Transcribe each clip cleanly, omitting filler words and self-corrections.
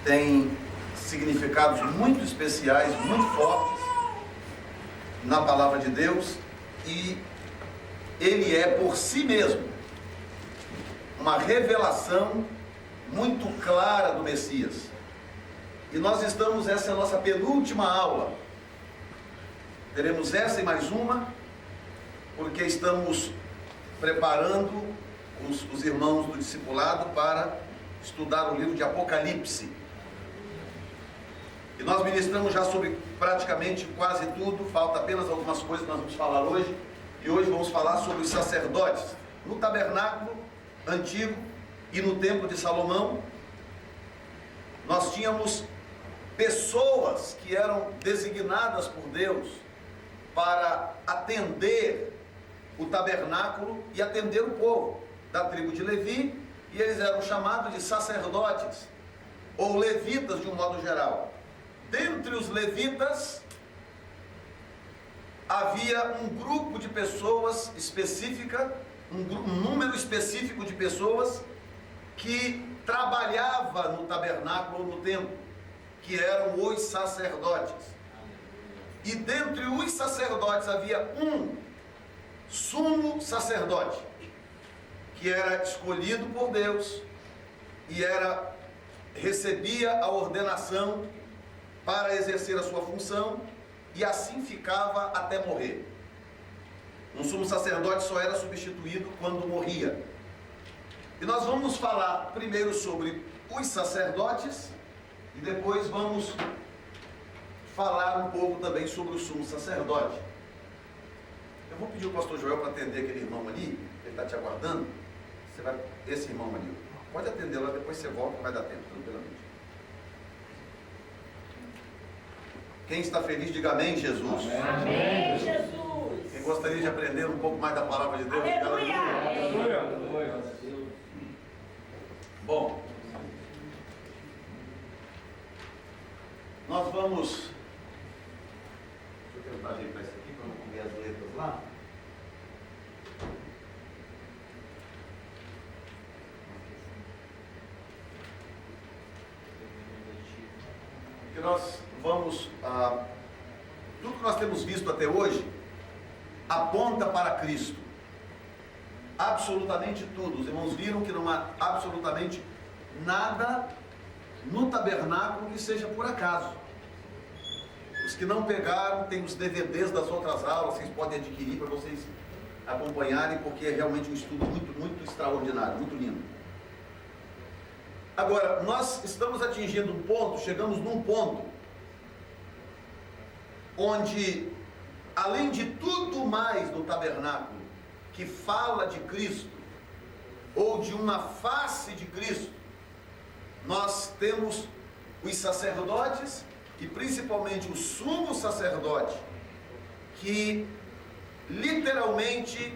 tem significados muito especiais, muito fortes na palavra de Deus, e ele é por si mesmo uma revelação muito clara do Messias. E nós estamos, essa é a nossa penúltima aula. Teremos essa e mais uma, porque estamos preparando os irmãos do discipulado para estudar o livro de Apocalipse. E nós ministramos já sobre praticamente quase tudo, falta apenas algumas coisas que nós vamos falar hoje. E hoje vamos falar sobre os sacerdotes. No tabernáculo antigo e no templo de Salomão, nós tínhamos pessoas que eram designadas por Deus para atender o tabernáculo e atender o povo da tribo de Levi, e eles eram chamados de sacerdotes, ou levitas de um modo geral. Dentre os levitas, havia um grupo de pessoas específica, um número específico de pessoas que trabalhava no tabernáculo ou no templo, que eram os sacerdotes. E dentre os sacerdotes havia um sumo sacerdote, que era escolhido por Deus e recebia a ordenação para exercer a sua função, e assim ficava até morrer. Um sumo sacerdote só era substituído quando morria. E nós vamos falar primeiro sobre os sacerdotes, e depois vamos falar um pouco também sobre o sumo sacerdote. Eu vou pedir ao pastor Joel para atender aquele irmão ali, ele está te aguardando. Esse irmão ali, pode atender lá, depois você volta, vai dar tempo, tranquilamente. Quem está feliz, diga amém, Jesus. Amém, Jesus. Quem gostaria de aprender um pouco mais da palavra de Deus? Aleluia. Aleluia. Bom, nós vamos... Deixa eu tentar ajeitar isso aqui para não comer as letras lá. Que nós vamos... tudo que nós temos visto até hoje aponta para Cristo. Absolutamente tudo. Os irmãos viram que não há absolutamente nada no tabernáculo que seja por acaso. Os que não pegaram, tem os DVDs das outras aulas, vocês podem adquirir para vocês acompanharem, porque é realmente um estudo muito, muito extraordinário, muito lindo. Agora, nós estamos atingindo um ponto, chegamos num ponto, onde, além de tudo mais no tabernáculo, que fala de Cristo, ou de uma face de Cristo, nós temos os sacerdotes, e principalmente o sumo sacerdote, que literalmente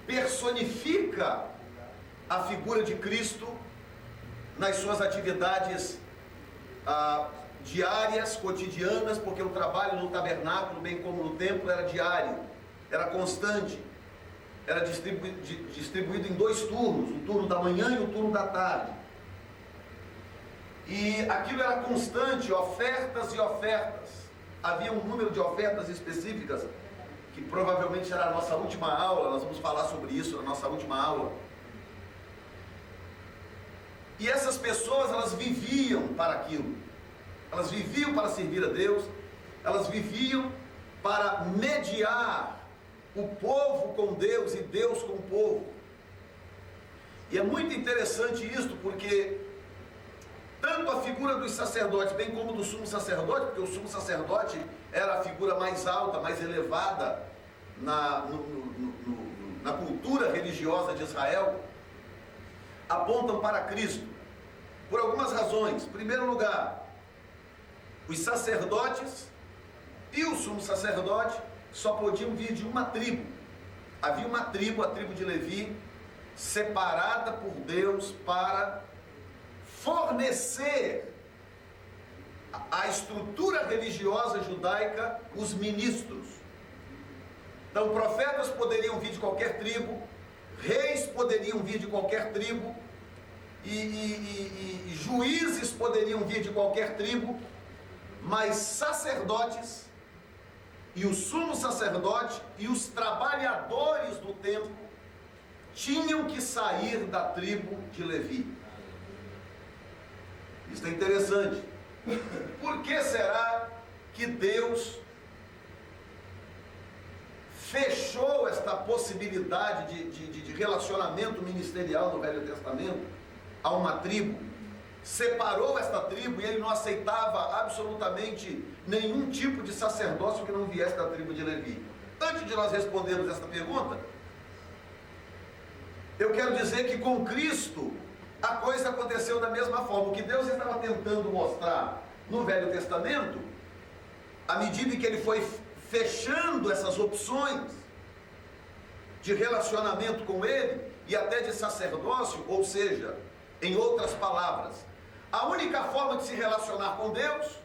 personifica a figura de Cristo nas suas atividades diárias, cotidianas, porque o trabalho no tabernáculo, bem como no templo, era diário, era constante, era distribuído em 2 turnos, o turno da manhã e o turno da tarde. E aquilo era constante, ofertas e ofertas. Havia um número de ofertas específicas, que provavelmente será a nossa última aula, nós vamos falar sobre isso na nossa última aula. E essas pessoas, elas viviam para aquilo. Elas viviam para servir a Deus, elas viviam para mediar o povo com Deus e Deus com o povo. E é muito interessante isto, porque tanto a figura dos sacerdotes, bem como do sumo sacerdote, porque o sumo sacerdote era a figura mais alta, mais elevada na cultura religiosa de Israel, apontam para Cristo, por algumas razões. Em primeiro lugar, os sacerdotes e o sumo sacerdote só podiam vir de uma tribo. Havia uma tribo, a tribo de Levi, separada por Deus para fornecer à estrutura religiosa judaica os ministros. Então, profetas poderiam vir de qualquer tribo, reis poderiam vir de qualquer tribo, e juízes poderiam vir de qualquer tribo, mas sacerdotes e o sumo sacerdote e os trabalhadores do templo tinham que sair da tribo de Levi. Isso é interessante. Por que será que Deus fechou esta possibilidade de relacionamento ministerial no Velho Testamento a uma tribo? Separou esta tribo e ele não aceitava absolutamente nenhum tipo de sacerdócio que não viesse da tribo de Levi. Antes de nós respondermos esta pergunta, eu quero dizer que com Cristo a coisa aconteceu da mesma forma. O que Deus estava tentando mostrar no Velho Testamento, à medida que ele foi fechando essas opções de relacionamento com ele e até de sacerdócio, ou seja, em outras palavras, a única forma de se relacionar com Deus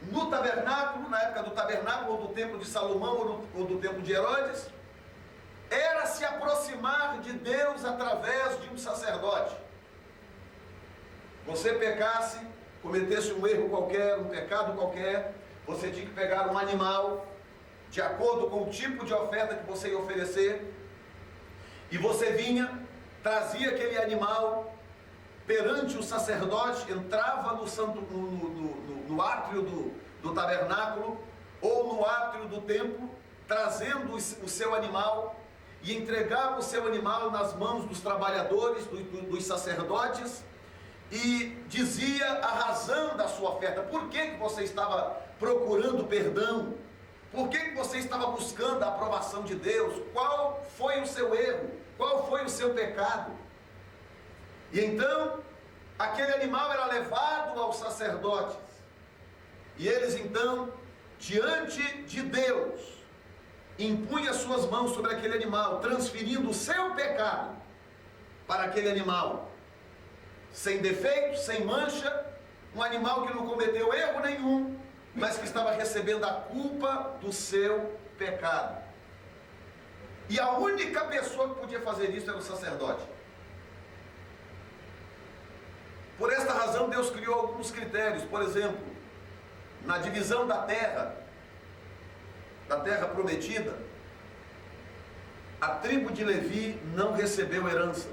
no tabernáculo, na época do tabernáculo ou do templo de Salomão ou do templo de Herodes, era se aproximar de Deus através de um sacerdote. Você pecasse, cometesse um erro qualquer, um pecado qualquer, você tinha que pegar um animal, de acordo com o tipo de oferta que você ia oferecer, e você vinha, trazia aquele animal perante o sacerdote, entrava no átrio do tabernáculo, ou no átrio do templo, trazendo o seu animal, e entregava o seu animal nas mãos dos trabalhadores, dos sacerdotes, e dizia a razão da sua oferta. Por que você estava procurando perdão? Por que você estava buscando a aprovação de Deus? Qual foi o seu erro? Qual foi o seu pecado? E então, aquele animal era levado aos sacerdotes, e eles então, diante de Deus, impunha suas mãos sobre aquele animal, transferindo o seu pecado para aquele animal, sem defeito, sem mancha, um animal que não cometeu erro nenhum, mas que estava recebendo a culpa do seu pecado. E a única pessoa que podia fazer isso era o sacerdote. Por esta razão, Deus criou alguns critérios. Por exemplo, na divisão da terra prometida, a tribo de Levi não recebeu herança.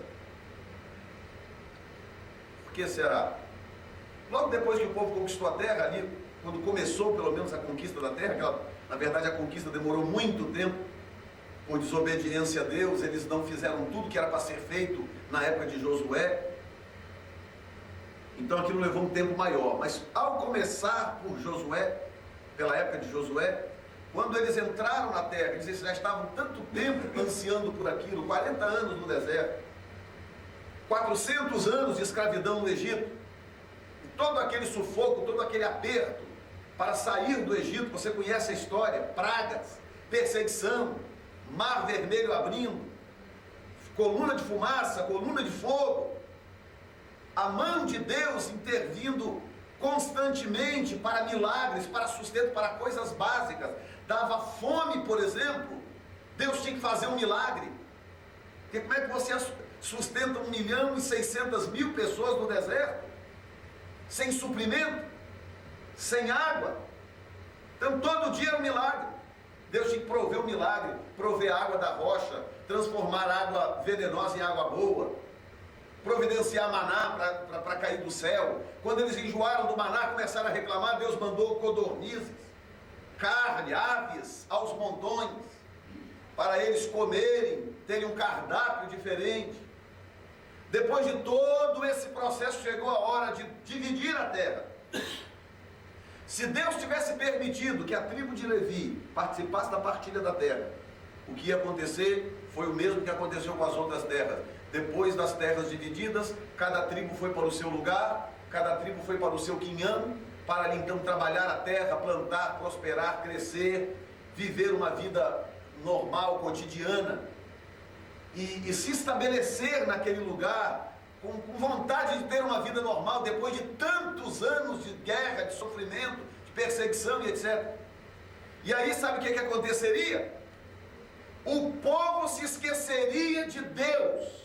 Por que será? Logo depois que o povo conquistou a terra, ali, quando começou pelo menos a conquista da terra, que na verdade a conquista demorou muito tempo, por desobediência a Deus, eles não fizeram tudo que era para ser feito na época de Josué, então aquilo levou um tempo maior. Mas ao começar por Josué, pela época de Josué, quando eles entraram na terra, eles já estavam tanto tempo ansiando por aquilo, 40 anos no deserto, 400 anos de escravidão no Egito, e todo aquele sufoco, todo aquele aperto para sair do Egito. Você conhece a história, pragas, perseguição, mar vermelho abrindo, coluna de fumaça, coluna de fogo, a mão de Deus intervindo constantemente para milagres, para sustento, para coisas básicas. Dava fome, por exemplo, Deus tinha que fazer um milagre. Porque como é que você sustenta 1.600.000 pessoas no deserto, sem suprimento, sem água? Então todo dia era um milagre. Deus tinha que prover um milagre, prover água da rocha, transformar água venenosa em água boa, providenciar maná para cair do céu. Quando eles enjoaram do maná, começaram a reclamar, Deus mandou codornizes, carne, aves aos montões, para eles comerem, terem um cardápio diferente. Depois de todo esse processo, chegou a hora de dividir a terra. Se Deus tivesse permitido que a tribo de Levi participasse da partilha da terra, o que ia acontecer foi o mesmo que aconteceu com as outras terras. Depois das terras divididas, cada tribo foi para o seu lugar, cada tribo foi para o seu quinhão, para ali então trabalhar a terra, plantar, prosperar, crescer, viver uma vida normal, cotidiana, e se estabelecer naquele lugar com vontade de ter uma vida normal, depois de tantos anos de guerra, de sofrimento, de perseguição e etc. E aí sabe o que aconteceria? O povo se esqueceria de Deus,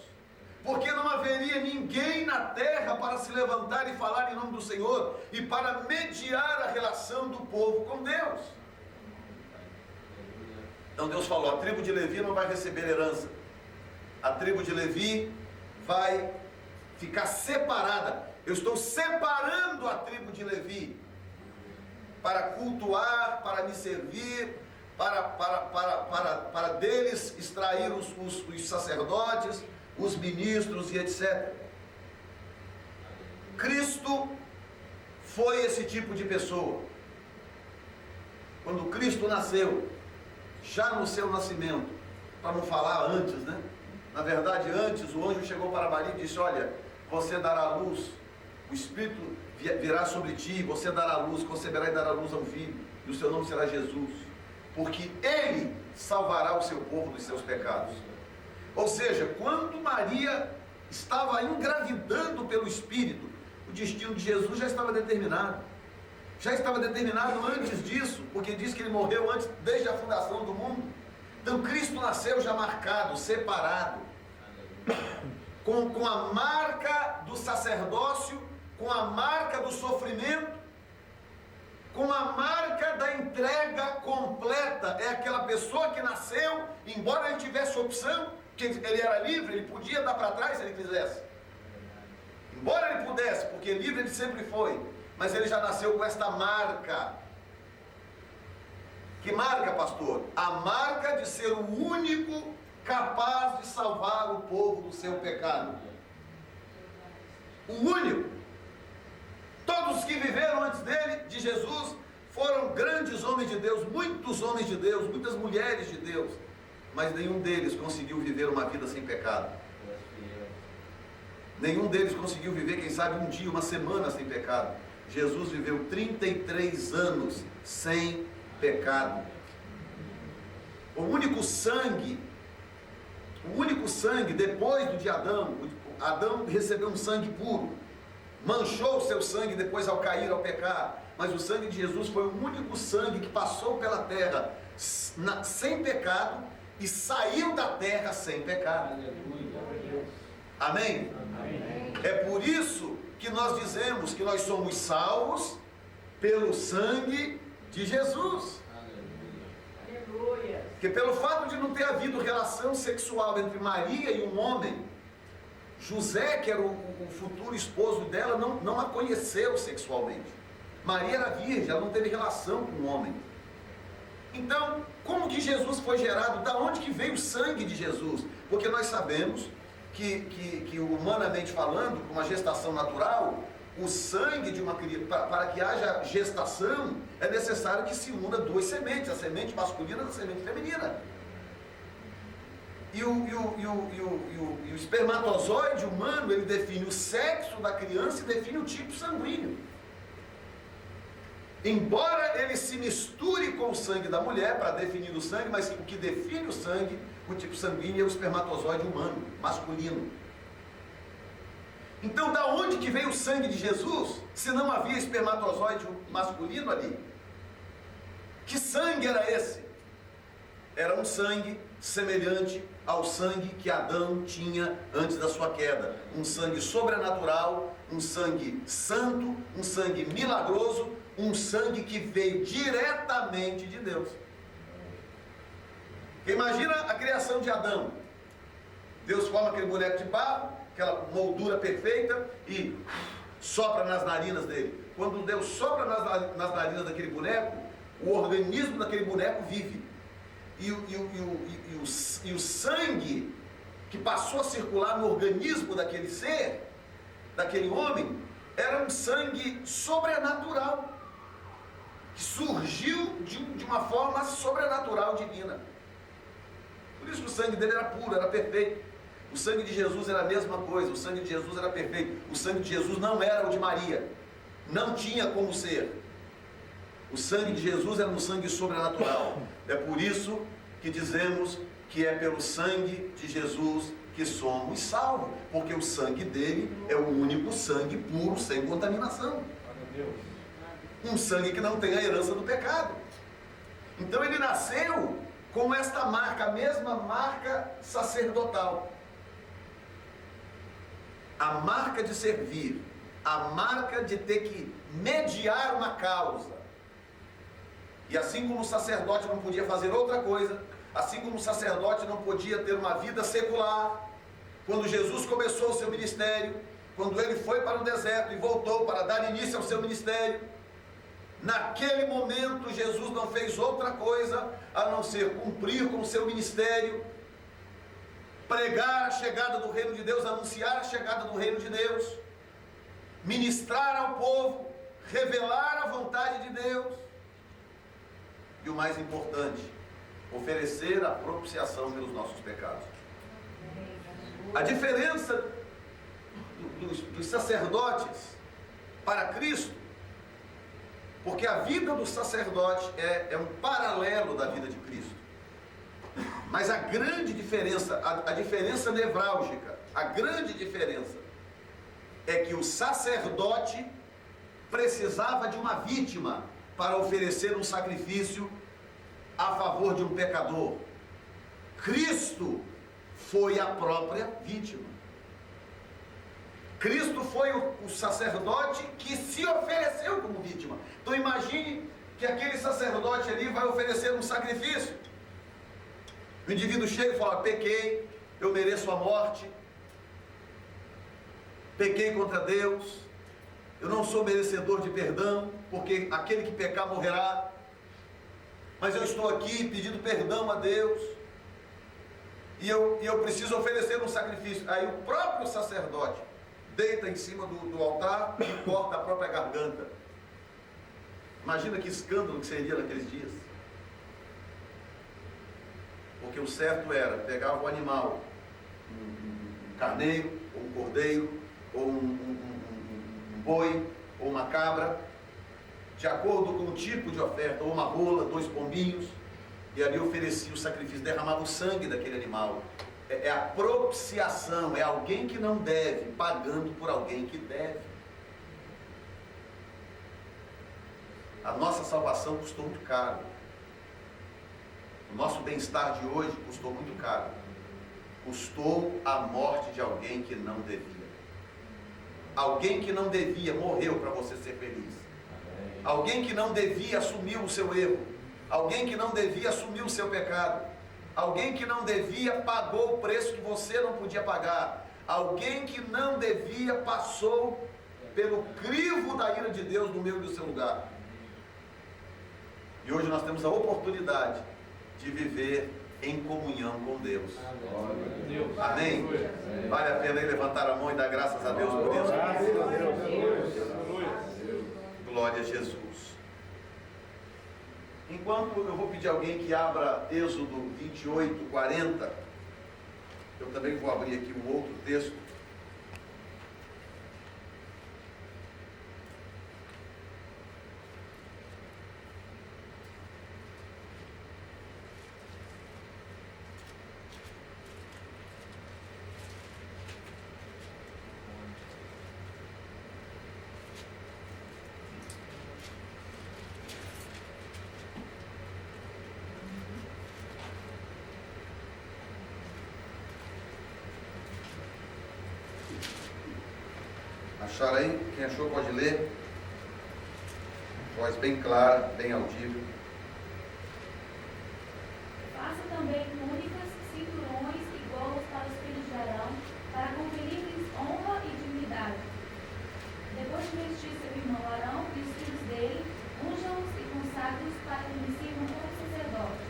porque não haveria ninguém na terra para se levantar e falar em nome do Senhor e para mediar a relação do povo com Deus. Então Deus falou: a tribo de Levi não vai receber herança, a tribo de Levi vai ficar separada. Eu estou separando a tribo de Levi para cultuar, para me servir, para deles extrair os sacerdotes, os ministros e etc. Cristo foi esse tipo de pessoa. Quando Cristo nasceu, já no seu nascimento, para não falar antes, né? Na verdade, antes, o anjo chegou para Maria e disse: olha, você dará luz, o Espírito virá sobre ti, você dará luz, conceberá e dará luz a um filho, e o seu nome será Jesus, porque ele salvará o seu povo dos seus pecados. Ou seja, quando Maria estava engravidando pelo Espírito, o destino de Jesus já estava determinado. Já estava determinado antes disso, porque diz que ele morreu antes, desde a fundação do mundo. Então Cristo nasceu já marcado, separado, com a marca do sacerdócio, com a marca do sofrimento, com a marca da entrega completa. É aquela pessoa que nasceu, embora ele tivesse opção, que ele era livre, ele podia dar para trás se ele quisesse. Embora ele pudesse, porque livre ele sempre foi, mas ele já nasceu com esta marca. Que marca, pastor? A marca de ser o único capaz de salvar o povo do seu pecado. O único. Todos os que viveram antes dele, de Jesus, foram grandes homens de Deus, muitos homens de Deus, muitas mulheres de Deus, mas nenhum deles conseguiu viver uma vida sem pecado. Nenhum deles conseguiu viver, quem sabe, um dia, uma semana sem pecado. Jesus viveu 33 anos sem pecado. O único sangue depois do de Adão, Adão recebeu um sangue puro, manchou o seu sangue depois ao cair, ao pecar, mas o sangue de Jesus foi o único sangue que passou pela terra sem pecado e saiu da terra sem pecado. Amém? É por isso que nós dizemos que nós somos salvos pelo sangue de Jesus. Porque pelo fato de não ter havido relação sexual entre Maria e um homem, José, que era o futuro esposo dela, não a conheceu sexualmente. Maria era virgem, ela não teve relação com um homem. Então, como que Jesus foi gerado? Da onde que veio o sangue de Jesus? Porque nós sabemos que humanamente falando, com uma gestação natural, o sangue de uma criança, para que haja gestação, é necessário que se una duas sementes, a semente masculina e a semente feminina. E o espermatozoide humano, ele define o sexo da criança e define o tipo sanguíneo. Embora ele se misture com o sangue da mulher para definir o sangue, mas o que define o sangue, o tipo sanguíneo, é o espermatozoide humano, masculino. Então, da onde que veio o sangue de Jesus, se não havia espermatozoide masculino ali? Que sangue era esse? Era um sangue semelhante ao sangue que Adão tinha antes da sua queda. Um sangue sobrenatural, um sangue santo, um sangue milagroso, um sangue que veio diretamente de Deus. Imagina a criação de Adão. Deus forma aquele boneco de barro, aquela moldura perfeita, e sopra nas narinas dele. Quando Deus sopra nas narinas daquele boneco, o organismo daquele boneco vive. E o sangue que passou a circular no organismo daquele ser, daquele homem, era um sangue sobrenatural, que surgiu de uma forma sobrenatural divina. Por isso que o sangue dele era puro, era perfeito. O sangue de Jesus era a mesma coisa, o sangue de Jesus era perfeito. O sangue de Jesus não era o de Maria, não tinha como ser. O sangue de Jesus era um sangue sobrenatural. É por isso que dizemos que é pelo sangue de Jesus que somos salvos, porque o sangue dele é o único sangue puro, sem contaminação. Um sangue que não tem a herança do pecado. Então ele nasceu com esta marca, a mesma marca sacerdotal. a marca de servir, a marca de ter que mediar uma causa. E assim como o sacerdote não podia fazer outra coisa, assim como o sacerdote não podia ter uma vida secular, quando Jesus começou o seu ministério, quando ele foi para o deserto e voltou para dar início ao seu ministério, naquele momento Jesus não fez outra coisa a não ser cumprir com o seu ministério, pregar a chegada do reino de Deus, anunciar a chegada do reino de Deus, ministrar ao povo, revelar a vontade de Deus e o mais importante, oferecer a propiciação pelos nossos pecados. A diferença dos sacerdotes para Cristo, porque a vida do sacerdote é um paralelo da vida de Cristo, mas a grande diferença, a diferença nevrálgica, a grande diferença é que o sacerdote precisava de uma vítima para oferecer um sacrifício a favor de um pecador. Cristo foi a própria vítima. Cristo foi o sacerdote que se ofereceu como vítima. Então imagine que aquele sacerdote ali vai oferecer um sacrifício. O indivíduo chega e fala: pequei, eu mereço a morte, pequei contra Deus, eu não sou merecedor de perdão, porque aquele que pecar morrerá, mas eu estou aqui pedindo perdão a Deus, e eu preciso oferecer um sacrifício. Aí o próprio sacerdote deita em cima do altar e corta a própria garganta. Imagina que escândalo que seria naqueles dias. Porque o certo era, pegava o animal, um carneiro, ou um cordeiro, ou um boi, ou uma cabra, de acordo com o tipo de oferta, ou uma rola, 2 pombinhos, e ali oferecia o sacrifício, derramava o sangue daquele animal. É a propiciação, é alguém que não deve, pagando por alguém que deve. A nossa salvação custou muito caro. O nosso bem-estar de hoje custou muito caro. Custou a morte de alguém que não devia. Alguém que não devia morreu para você ser feliz. Alguém que não devia assumiu o seu erro. Alguém que não devia assumir o seu pecado. Alguém que não devia pagou o preço que você não podia pagar. Alguém que não devia passou pelo crivo da ira de Deus no meu e do seu lugar. E hoje nós temos a oportunidade de viver em comunhão com Deus. Amém? Vale a pena levantar a mão e dar graças a Deus por isso. Glória a Jesus. Enquanto eu vou pedir a alguém que abra Êxodo 28, 40, eu também vou abrir aqui um outro texto. Acharam aí? Quem achou pode ler. Voz bem clara, bem audível. Faça também túnicas, cinturões e golos para os filhos de Arão, para conferir-lhes honra e dignidade. Depois de vestir seu irmão Arão e os filhos dele, unja-os e consagre-os para que lhe sirvam como sacerdotes.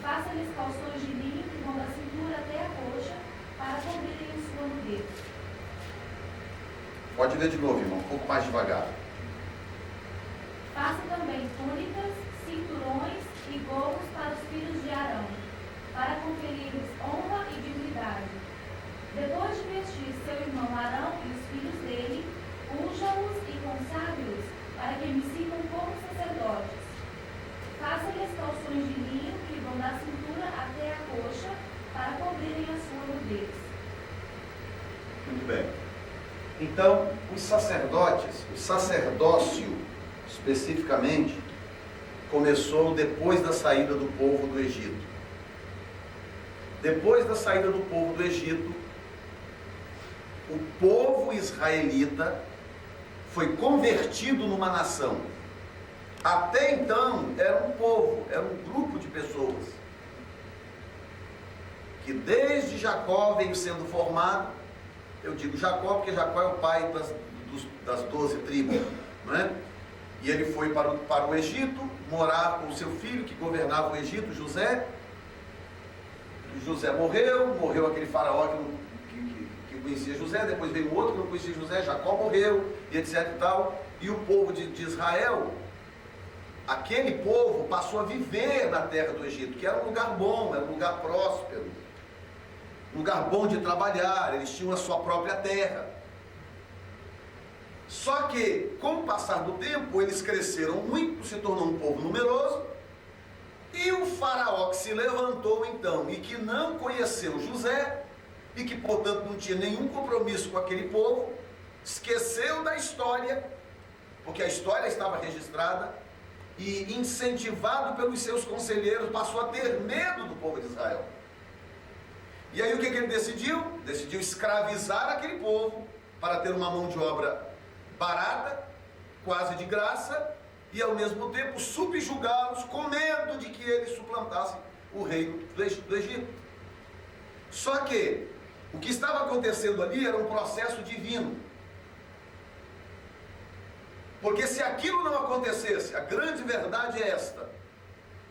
Faça-lhes calções de linho que vão da cintura até a coxa, para cobrirem sua nudez. Pode ler de novo, irmão, um pouco mais devagar. Faça também túnicas, cinturões e golos para os filhos de Arão, para conferir-lhes honra e dignidade. Depois de vestir seu irmão Arão e os filhos dele, unja-os e consagre-os, para que me sirvam como sacerdotes. Faça-lhes calções de linho que vão da cintura até a coxa, para cobrirem a sua nudez. Muito bem. Então, os sacerdotes, o sacerdócio especificamente, começou depois da saída do povo do Egito. Depois da saída do povo do Egito, o povo israelita foi convertido numa nação. Até então era um povo, era um grupo de pessoas que desde Jacó veio sendo formado. Eu digo Jacó porque Jacó é o pai das 12 tribos, não é? E ele foi para o Egito morar com o seu filho que governava o Egito, José. José morreu aquele faraó que conhecia José, depois veio um outro que não conhecia José, Jacó morreu, e etc e tal. E o povo de Israel, aquele povo passou a viver na terra do Egito, que era um lugar bom, era um lugar próspero, um lugar bom de trabalhar, eles tinham a sua própria terra. Só que, com o passar do tempo, eles cresceram muito, se tornou um povo numeroso, e o faraó que se levantou então, e que não conheceu José, e que portanto não tinha nenhum compromisso com aquele povo, esqueceu da história, porque a história estava registrada, e incentivado pelos seus conselheiros, passou a ter medo do povo de Israel. E aí o que ele decidiu? Decidiu escravizar aquele povo, para ter uma mão de obra barata, quase de graça, e ao mesmo tempo subjugá-los com medo de que eles suplantassem o reino do Egito. Só que o que estava acontecendo ali era um processo divino. Porque se aquilo não acontecesse, a grande verdade é esta,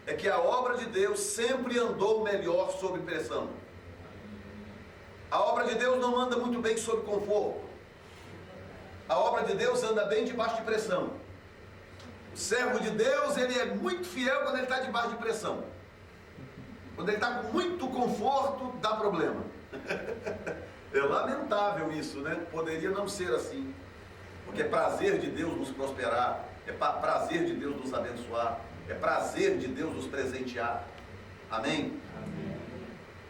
é que a obra de Deus sempre andou melhor sob pressão. A obra de Deus não anda muito bem sob conforto. A obra de Deus anda bem debaixo de pressão. O servo de Deus, ele é muito fiel quando ele está debaixo de pressão. Quando ele está com muito conforto, dá problema. É lamentável isso, né? Poderia não ser assim. Porque é prazer de Deus nos prosperar, é prazer de Deus nos abençoar, é prazer de Deus nos presentear. Amém? Amém.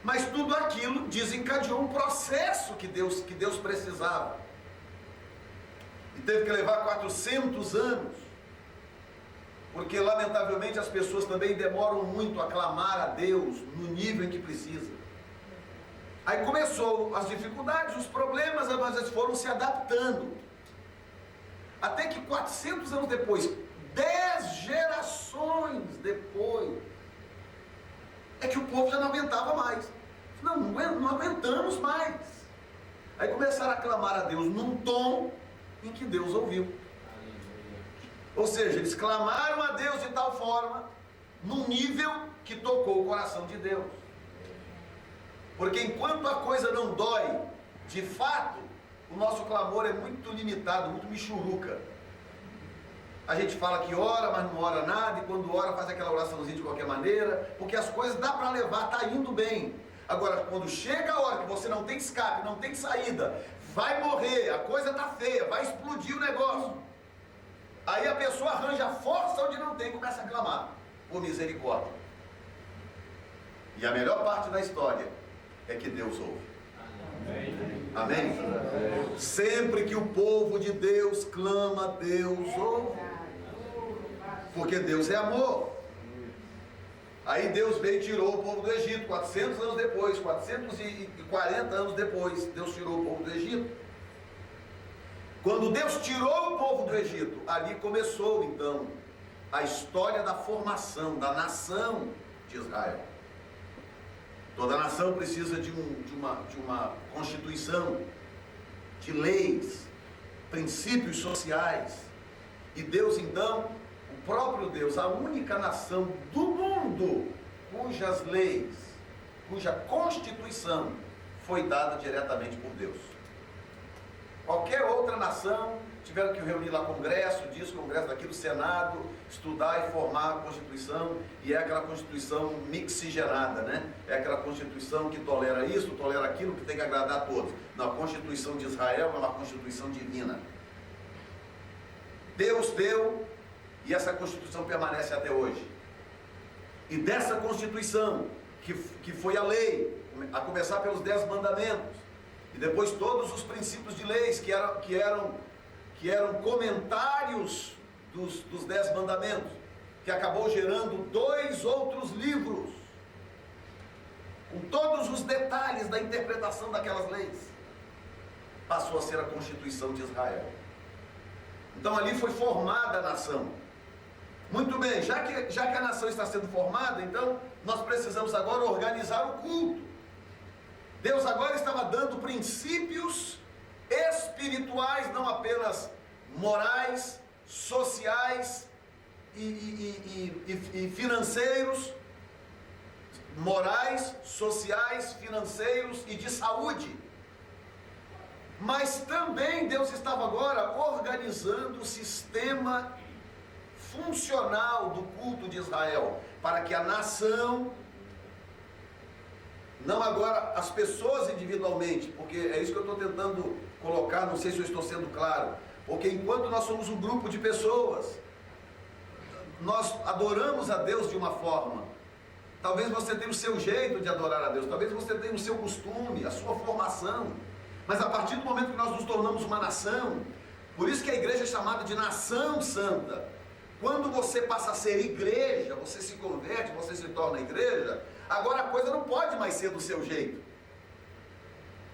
Mas tudo aquilo desencadeou um processo que Deus precisava. E teve que levar 400 anos. Porque, lamentavelmente, as pessoas também demoram muito a clamar a Deus no nível em que precisa. Aí começou as dificuldades, os problemas, mas eles foram se adaptando. Até que 400 anos depois, 10 gerações depois, é que o povo já não aguentava mais. Não aguentamos mais. Aí começaram a clamar a Deus num tom em que Deus ouviu. Ou seja, eles clamaram a Deus de tal forma, num nível que tocou o coração de Deus. Porque enquanto a coisa não dói, de fato, o nosso clamor é muito limitado, muito michuruca. A gente fala que ora, mas não ora nada, e quando ora faz aquela oraçãozinha de qualquer maneira, porque as coisas dá para levar, está indo bem. Agora, quando chega a hora que você não tem escape, não tem saída, vai morrer, a coisa está feia, vai explodir o negócio. Aí a pessoa arranja força onde não tem e começa a clamar por misericórdia. E a melhor parte da história é que Deus ouve. Amém? Sempre que o povo de Deus clama, Deus ouve. Porque Deus é amor. Aí Deus veio e tirou o povo do Egito, 400 anos depois, 440 anos depois, Deus tirou o povo do Egito. Quando Deus tirou o povo do Egito, ali começou então a história da formação da nação de Israel. Toda nação precisa de uma constituição, de leis, princípios sociais. E Deus então, o próprio Deus, a única nação do mundo cujas leis, cuja constituição foi dada diretamente por Deus. Qualquer outra nação tiveram que reunir lá congresso disso, congresso daquilo, Senado, estudar e formar a Constituição, e é aquela Constituição mixigenada, né? É aquela Constituição que tolera isso, tolera aquilo, que tem que agradar a todos. Não, a Constituição de Israel é uma Constituição divina. Deus deu, e essa Constituição permanece até hoje. E dessa Constituição, que foi a lei, a começar pelos 10 mandamentos, e depois todos os princípios de leis que eram comentários dos 10 mandamentos, que acabou gerando 2 outros livros, com todos os detalhes da interpretação daquelas leis. passou a ser a constituição de Israel. Então ali foi formada a nação. Muito bem, já que a nação está sendo formada, então nós precisamos agora organizar o culto. Deus agora estava dando princípios espirituais, não apenas morais, sociais e financeiros, morais, sociais, financeiros e de saúde. Mas também Deus estava agora organizando o sistema funcional do culto de Israel, para que a nação, não agora as pessoas individualmente, porque é isso que eu estou tentando colocar, não sei se eu estou sendo claro, porque enquanto nós somos um grupo de pessoas, nós adoramos a Deus de uma forma. Talvez você tenha o seu jeito de adorar a Deus, talvez você tenha o seu costume, a sua formação, mas a partir do momento que nós nos tornamos uma nação, por isso que a igreja é chamada de nação santa. Quando você passa a ser igreja, você se converte, você se torna igreja, agora a coisa não pode mais ser do seu jeito.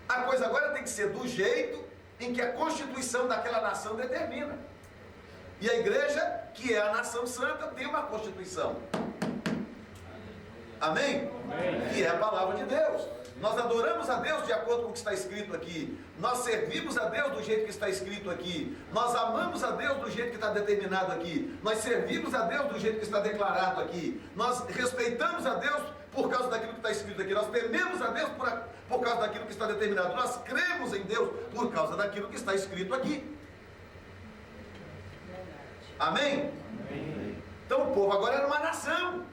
A coisa agora tem que ser do jeito em que a constituição daquela nação determina. E a igreja, que é a nação santa, tem uma constituição. Amém? Amém. Que é a palavra de Deus. Nós adoramos a Deus de acordo com o que está escrito aqui. Nós servimos a Deus do jeito que está escrito aqui. Nós amamos a Deus do jeito que está determinado aqui. Nós servimos a Deus do jeito que está declarado aqui. Nós respeitamos a Deus por causa daquilo que está escrito aqui. Nós tememos a Deus por causa daquilo que está determinado. Nós cremos em Deus por causa daquilo que está escrito aqui. Amém? Amém. Então o povo agora era uma nação.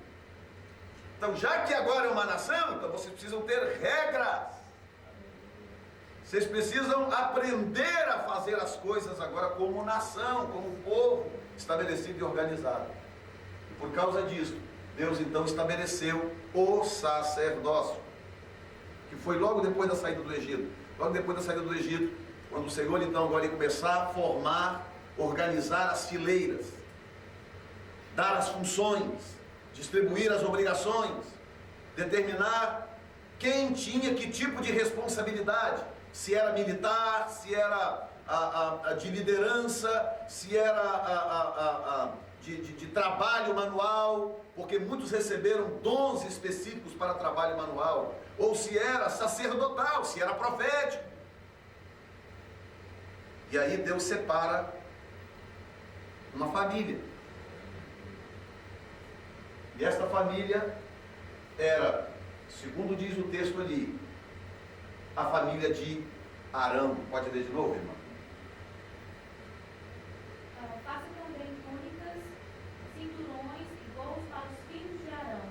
Então, já que agora é uma nação, então vocês precisam ter regras. Vocês precisam aprender a fazer as coisas agora como nação, como povo estabelecido e organizado. E por causa disso, Deus então estabeleceu o sacerdócio, que foi logo depois da saída do Egito. Logo depois da saída do Egito, quando o Senhor então agora ia começar a formar, organizar as fileiras, dar as funções, distribuir as obrigações, determinar quem tinha que tipo de responsabilidade, se era militar, se era de liderança, se era de trabalho manual, porque muitos receberam dons específicos para trabalho manual, ou se era sacerdotal, se era profético. E aí Deus separa uma família. E esta família era, segundo diz o texto ali, a família de Arão. Pode ler de novo, irmã? Faça também túnicas, cinturões e gorros para os filhos de Arão,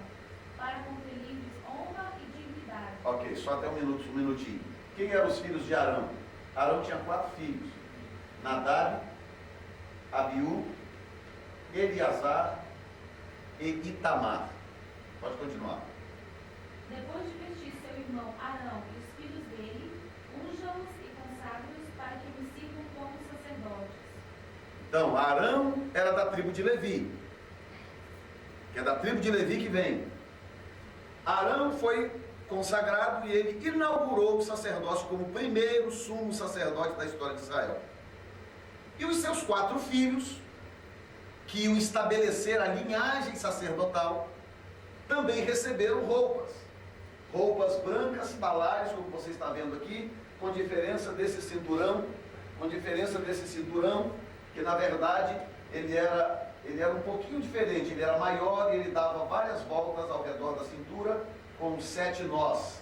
para conferir-lhes honra e dignidade. Ok, só até um minutinho. Quem eram os filhos de Arão? Arão tinha 4 filhos: Nadab, Abiú, Eleazar e Itamar. Pode continuar. Depois de vestir seu irmão Arão e os filhos dele, unja-os e consagre-os para que me sirvam como sacerdotes. Então, Arão era da tribo de Levi, que é da tribo de Levi que vem. Arão foi consagrado e ele inaugurou o sacerdócio como o primeiro sumo sacerdote da história de Israel. E os seus 4 filhos, que iam estabelecer a linhagem sacerdotal, também receberam roupas brancas, talares, como você está vendo aqui, com diferença desse cinturão, que na verdade ele era um pouquinho diferente, ele era maior e ele dava várias voltas ao redor da cintura com 7 nós.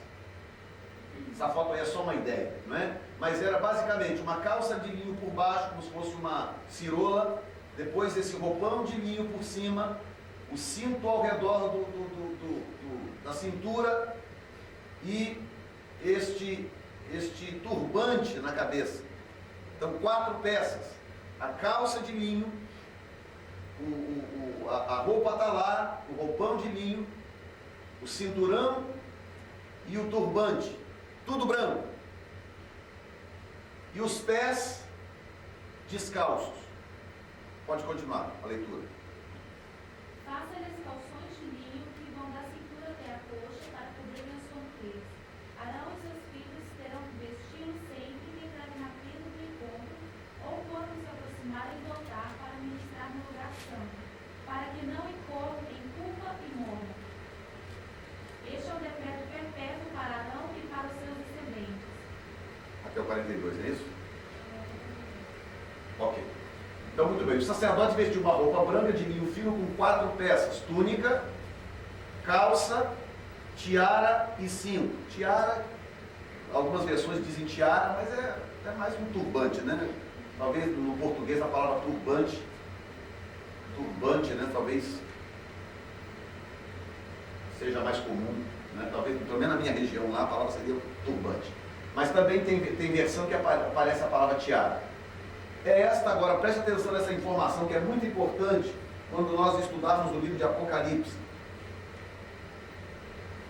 Essa foto aí é só uma ideia, não é? Mas era basicamente uma calça de linho por baixo, como se fosse uma cirola, depois esse roupão de linho por cima, o cinto ao redor da cintura e este turbante na cabeça. Então 4 peças: a calça de linho, a roupa talar, o roupão de linho, o cinturão e o turbante, tudo branco. E os pés descalços. Pode continuar a leitura. Faça-lhes calções de linho que vão da cintura até a coxa para cobrirem as sua nudez. Arão e seus filhos terão que vesti-los sempre que entrarem na até o 42, não é isso? Ok. Então, muito bem. O sacerdote vestiu uma roupa branca de linho fino com 4 peças: túnica, calça, tiara e cinto. Tiara, algumas versões dizem tiara, mas é mais um turbante, né? Talvez no português a palavra turbante, né? Talvez seja mais comum, né? Talvez, pelo menos na minha região lá, a palavra seria turbante. Mas também tem versão que aparece a palavra tiara. É esta agora, preste atenção nessa informação que é muito importante quando nós estudarmos o livro de Apocalipse.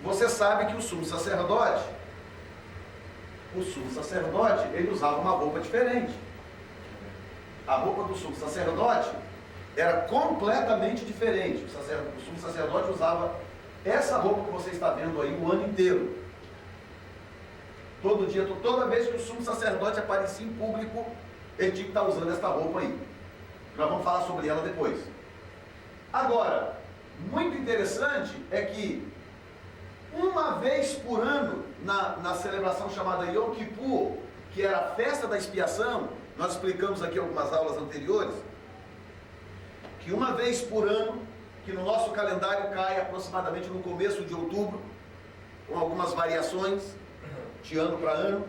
Você sabe que o sumo sacerdote, ele usava uma roupa diferente. A roupa do sumo sacerdote era completamente diferente. O sumo sacerdote usava essa roupa que você está vendo aí o ano inteiro. Todo dia, toda vez que o sumo sacerdote aparecia em público, ele tinha que estar usando essa roupa aí. Nós vamos falar sobre ela depois. Agora, muito interessante é que uma vez por ano, na celebração chamada Yom Kippur, que era a festa da expiação, nós explicamos aqui algumas aulas anteriores, que uma vez por ano, que no nosso calendário cai aproximadamente no começo de outubro, com algumas variações, de ano para ano,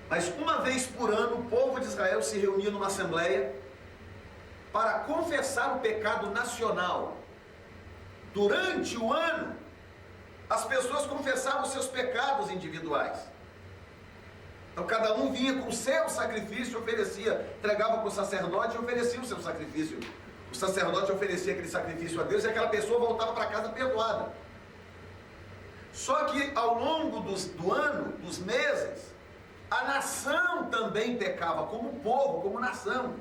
mas uma vez por ano o povo de Israel se reunia numa assembleia para confessar o pecado nacional. Durante o ano, as pessoas confessavam os seus pecados individuais. Então cada um vinha com o seu sacrifício, oferecia, entregava para o sacerdote e oferecia o seu sacrifício. O sacerdote oferecia aquele sacrifício a Deus e aquela pessoa voltava para casa perdoada. Só que ao longo do ano, dos meses, a nação também pecava, como povo, como nação.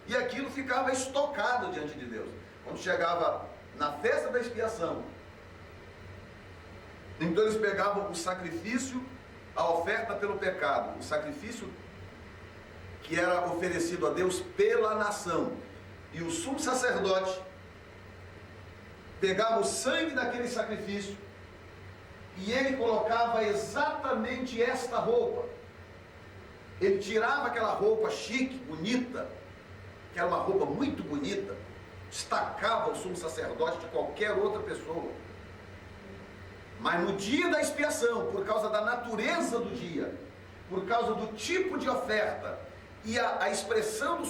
E aquilo ficava estocado diante de Deus. Quando chegava na festa da expiação, então eles pegavam o sacrifício, a oferta pelo pecado, o sacrifício que era oferecido a Deus pela nação. E o sumo sacerdote pegava o sangue daquele sacrifício e ele colocava exatamente esta roupa. Ele tirava aquela roupa chique, bonita, que era uma roupa muito bonita, destacava o sumo sacerdote de qualquer outra pessoa. Mas no dia da expiação, por causa da natureza do dia, por causa do tipo de oferta e a expressão do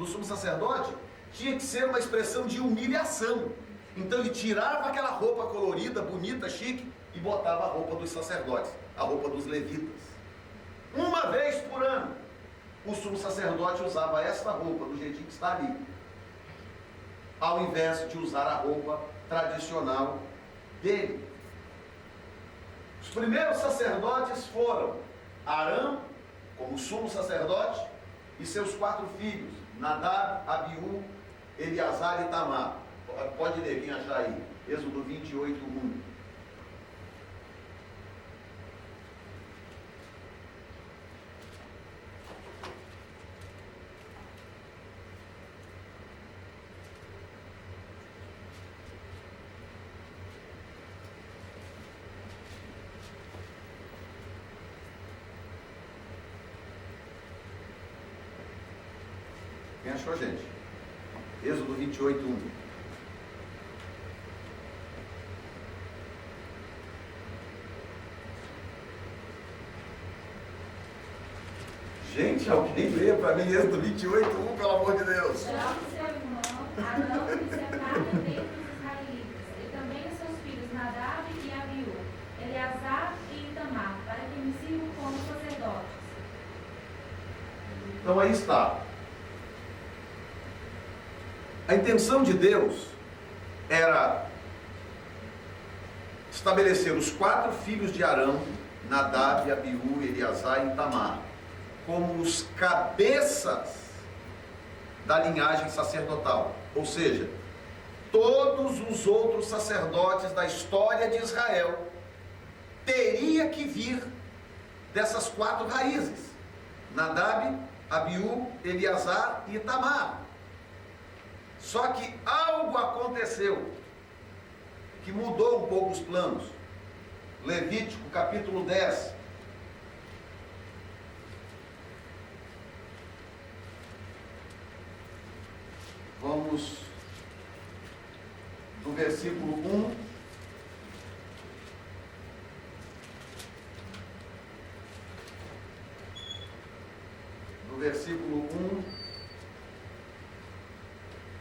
sumo sacerdote, tinha que ser uma expressão de humilhação. Então ele tirava aquela roupa colorida, bonita, chique, e botava a roupa dos sacerdotes, a roupa dos levitas. Uma vez por ano, o sumo sacerdote usava esta roupa, do jeitinho que está ali, ao invés de usar a roupa tradicional dele. Os primeiros sacerdotes foram Arão, como sumo sacerdote, e seus 4 filhos, Nadab, Abiú, Eleazar e Tamar. Pode ler, quem achar aí, Êxodo 28, 1. Quem achou, gente? Êxodo 28, 1. Gente, alguém lê para mim Êxodo 28, 1, pelo amor de Deus. Chame seu irmão, Arão, e separe dentre os israelitas, e também os seus filhos Nadab e Abiú, Eleazar e Itamar, para que me sirvam como sacerdotes. Então aí está. A intenção de Deus era estabelecer os 4 filhos de Arão, Nadab, Abiú, Eleazar e Itamar, como os cabeças da linhagem sacerdotal. Ou seja, todos os outros sacerdotes da história de Israel teria que vir dessas 4 raízes: Nadab, Abiú, Eleazar e Itamar. Só que algo aconteceu que mudou um pouco os planos. Levítico capítulo 10, do versículo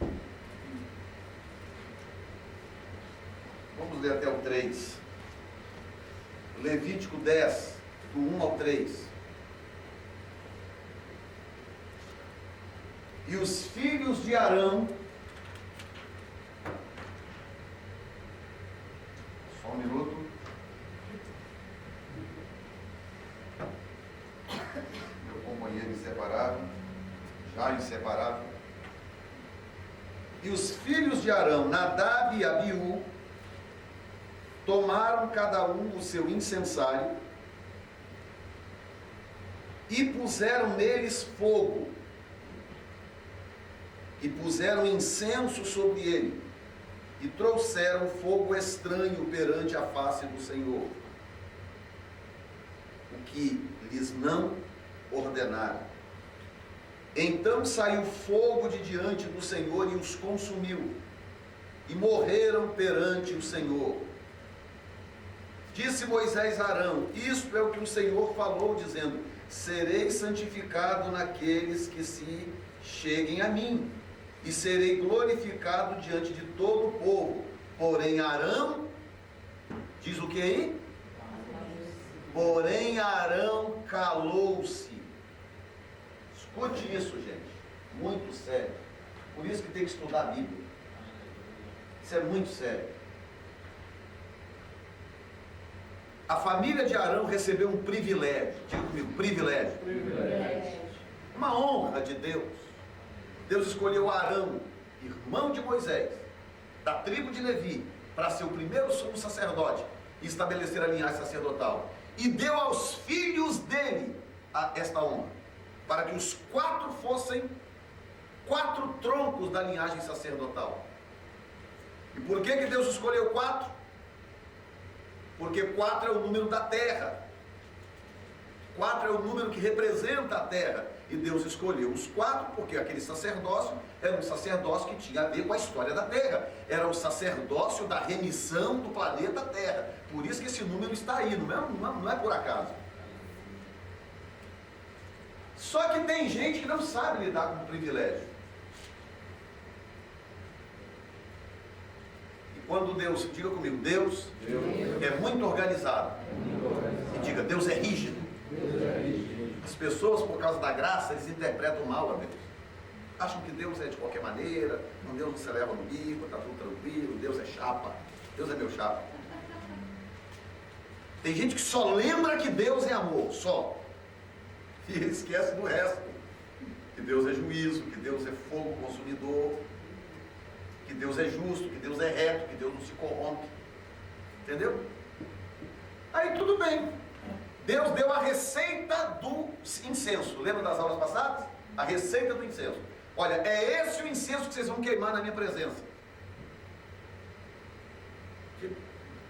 1. Vamos ler até o 3. Levítico 10, do 1 ao 3. E os filhos de Arão, só um minuto. Meu companheiro inseparável, já inseparável. E os filhos de Arão, Nadab e Abiú, tomaram cada um o seu incensário e puseram neles fogo, e puseram incenso sobre ele, e trouxeram fogo estranho perante a face do Senhor, o que lhes não ordenaram. Então saiu fogo de diante do Senhor e os consumiu, e morreram perante o Senhor. Disse Moisés a Arão: isto é o que o Senhor falou, dizendo: serei santificado naqueles que se cheguem a mim, e serei glorificado diante de todo o povo. Porém Arão, diz o que aí? Porém Arão calou-se. Escute isso, gente, muito sério. Por isso que tem que estudar a Bíblia. Isso é muito sério. A família de Arão recebeu um privilégio. Diga comigo, privilégio. Uma honra de Deus. Deus escolheu Arão, irmão de Moisés, da tribo de Levi, para ser o primeiro sumo sacerdote e estabelecer a linhagem sacerdotal. E deu aos filhos dele esta honra, para que os 4 fossem 4 troncos da linhagem sacerdotal. E por que Deus escolheu 4? Porque 4 é o número da terra. 4 é o número que representa a terra. E Deus escolheu os 4 porque aquele sacerdócio era um sacerdócio que tinha a ver com a história da terra. Era o sacerdócio da remissão do planeta Terra. Por isso que esse número está aí, não é por acaso. Só que tem gente que não sabe lidar com o privilégio. Quando Deus, diga comigo, Deus é muito organizado. E diga, Deus é rígido. As pessoas, por causa da graça, eles interpretam mal a Deus. Acham que Deus é de qualquer maneira, Deus não se leva no bico, está tudo tranquilo, Deus é chapa, Deus é meu chapa. Tem gente que só lembra que Deus é amor, só. E ele esquece do resto. Que Deus é juízo, que Deus é fogo consumidor, que Deus é justo, que Deus é reto, que Deus não se corrompe. Entendeu? Aí tudo bem. Deus deu a receita do incenso. Lembra das aulas passadas? A receita do incenso. Olha, é esse o incenso que vocês vão queimar na minha presença. Se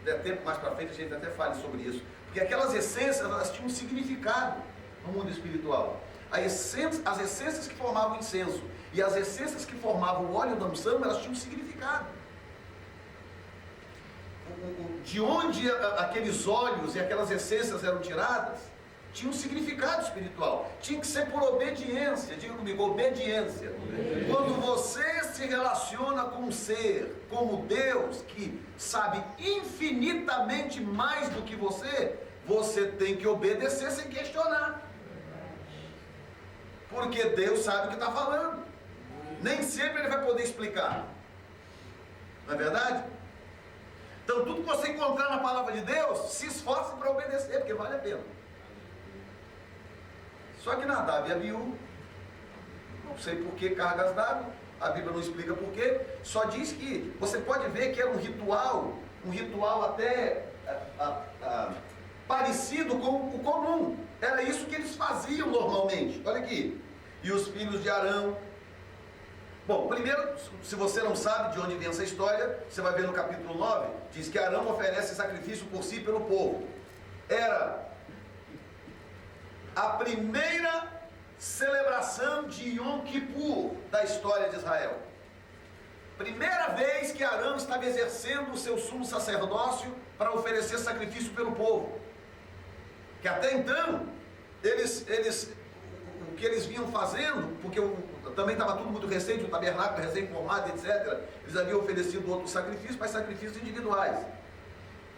der tempo mais para frente, a gente até fale sobre isso. Porque aquelas essências, elas tinham um significado no mundo espiritual. As essências que formavam o incenso e as essências que formavam o óleo da unção, elas tinham um significado. De onde aqueles óleos e aquelas essências eram tiradas, tinha um significado espiritual. Tinha que ser por obediência. Diga comigo, obediência. Quando você se relaciona com um ser como Deus, que sabe infinitamente mais do que você tem que obedecer sem questionar. Porque Deus sabe o que está falando. Nem sempre Ele vai poder explicar. Não é verdade? Então tudo que você encontrar na palavra de Deus, se esforce para obedecer, porque vale a pena. Só que Nadab e Abiú, não sei por que cargas d'água, a Bíblia não explica por quê, só diz que você pode ver que era um ritual até parecido com o comum. Era isso que eles faziam normalmente. Olha aqui. E os filhos de Arão. Bom, primeiro, se você não sabe de onde vem essa história, você vai ver no capítulo 9, diz que Arão oferece sacrifício por si e pelo povo. Era a primeira celebração de Yom Kippur da história de Israel. Primeira vez que Arão estava exercendo o seu sumo sacerdócio para oferecer sacrifício pelo povo. Que até então, que eles vinham fazendo, porque também estava tudo muito recente, o tabernáculo recém-formado, etc. Eles haviam oferecido outros sacrifícios, mas sacrifícios individuais.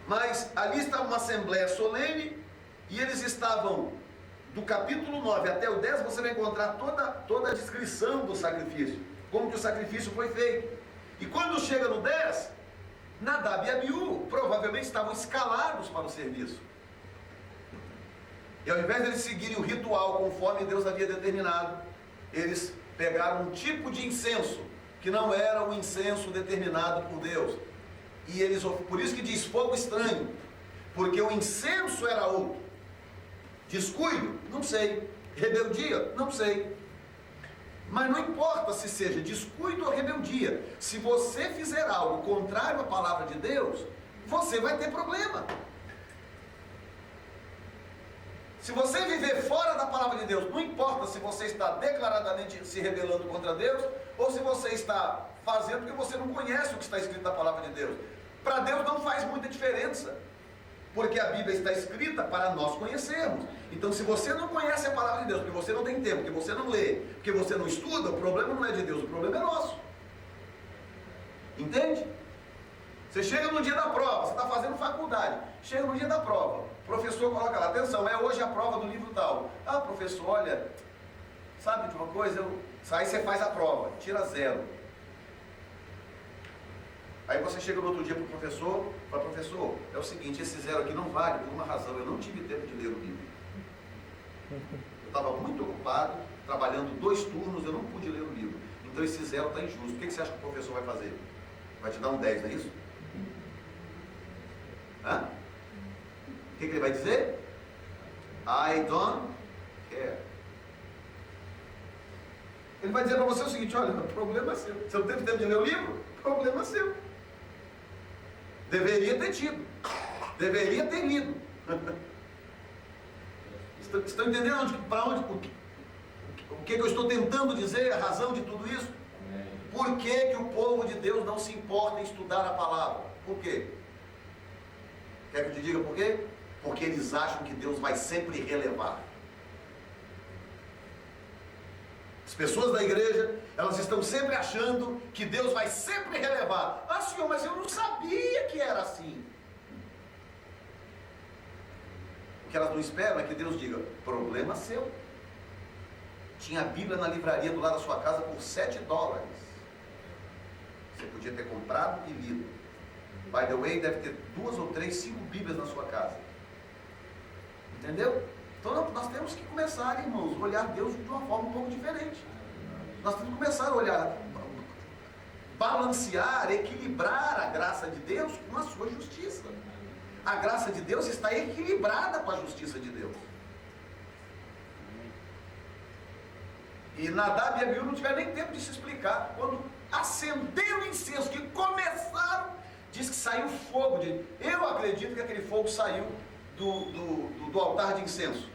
Mas ali estava uma assembleia solene, e eles estavam, do capítulo 9 até o 10, você vai encontrar toda a descrição do sacrifício, como que o sacrifício foi feito. E quando chega no 10, Nadab e Abiú provavelmente estavam escalados para o serviço. E ao invés de eles seguirem o ritual conforme Deus havia determinado, eles pegaram um tipo de incenso que não era o incenso determinado por Deus. E eles, por isso que diz fogo estranho, porque o incenso era outro. Descuido? Não sei. Rebeldia? Não sei. Mas não importa se seja descuido ou rebeldia, se você fizer algo contrário à palavra de Deus, você vai ter problema. Se você viver fora da palavra de Deus, não importa se você está declaradamente se rebelando contra Deus, ou se você está fazendo porque você não conhece o que está escrito na palavra de Deus. Para Deus não faz muita diferença, porque a Bíblia está escrita para nós conhecermos. Então, se você não conhece a palavra de Deus, porque você não tem tempo, porque você não lê, porque você não estuda, o problema não é de Deus, o problema é nosso. Entende? Você chega no dia da prova, você está fazendo faculdade, chega no dia da prova, o professor coloca lá, atenção, é hoje a prova do livro tal. Ah, professor, olha, sabe de uma coisa? Aí você faz a prova, tira 0. Aí você chega no outro dia para o professor, fala, professor, é o seguinte, esse 0 aqui não vale por uma razão, eu não tive tempo de ler o livro. Eu estava muito ocupado, trabalhando 2 turnos, eu não pude ler o livro. Então esse 0 está injusto. O que você acha que o professor vai fazer? Vai te dar um 10, não é isso? Hã? O que ele vai dizer? I don't care. Ele vai dizer para você o seguinte, olha, o problema é seu. Você não teve tempo de ler o livro? O problema é seu. Deveria ter tido. Deveria ter lido. Estão entendendo o que eu estou tentando dizer, a razão de tudo isso? Por que o povo de Deus não se importa em estudar a palavra? Por quê? Quer que eu te diga por quê? Porque eles acham que Deus vai sempre relevar. As pessoas da igreja, elas estão sempre achando que Deus vai sempre relevar. Ah, senhor, mas eu não sabia que era assim. O que elas não esperam é que Deus diga, problema seu. Tinha a Bíblia na livraria do lado da sua casa por $7. Você podia ter comprado e lido. By the way, deve ter 2 ou 3, 5 Bíblias na sua casa. Entendeu? Então nós temos que começar, irmãos, a olhar Deus de uma forma um pouco diferente. Nós temos que começar a olhar, balancear, equilibrar a graça de Deus com a sua justiça. A graça de Deus está equilibrada com a justiça de Deus. E Nadab e Abiú não tiveram nem tempo de se explicar. Quando acenderam o incenso, que começaram, diz que saiu fogo. Eu acredito que aquele fogo saiu do altar de incenso,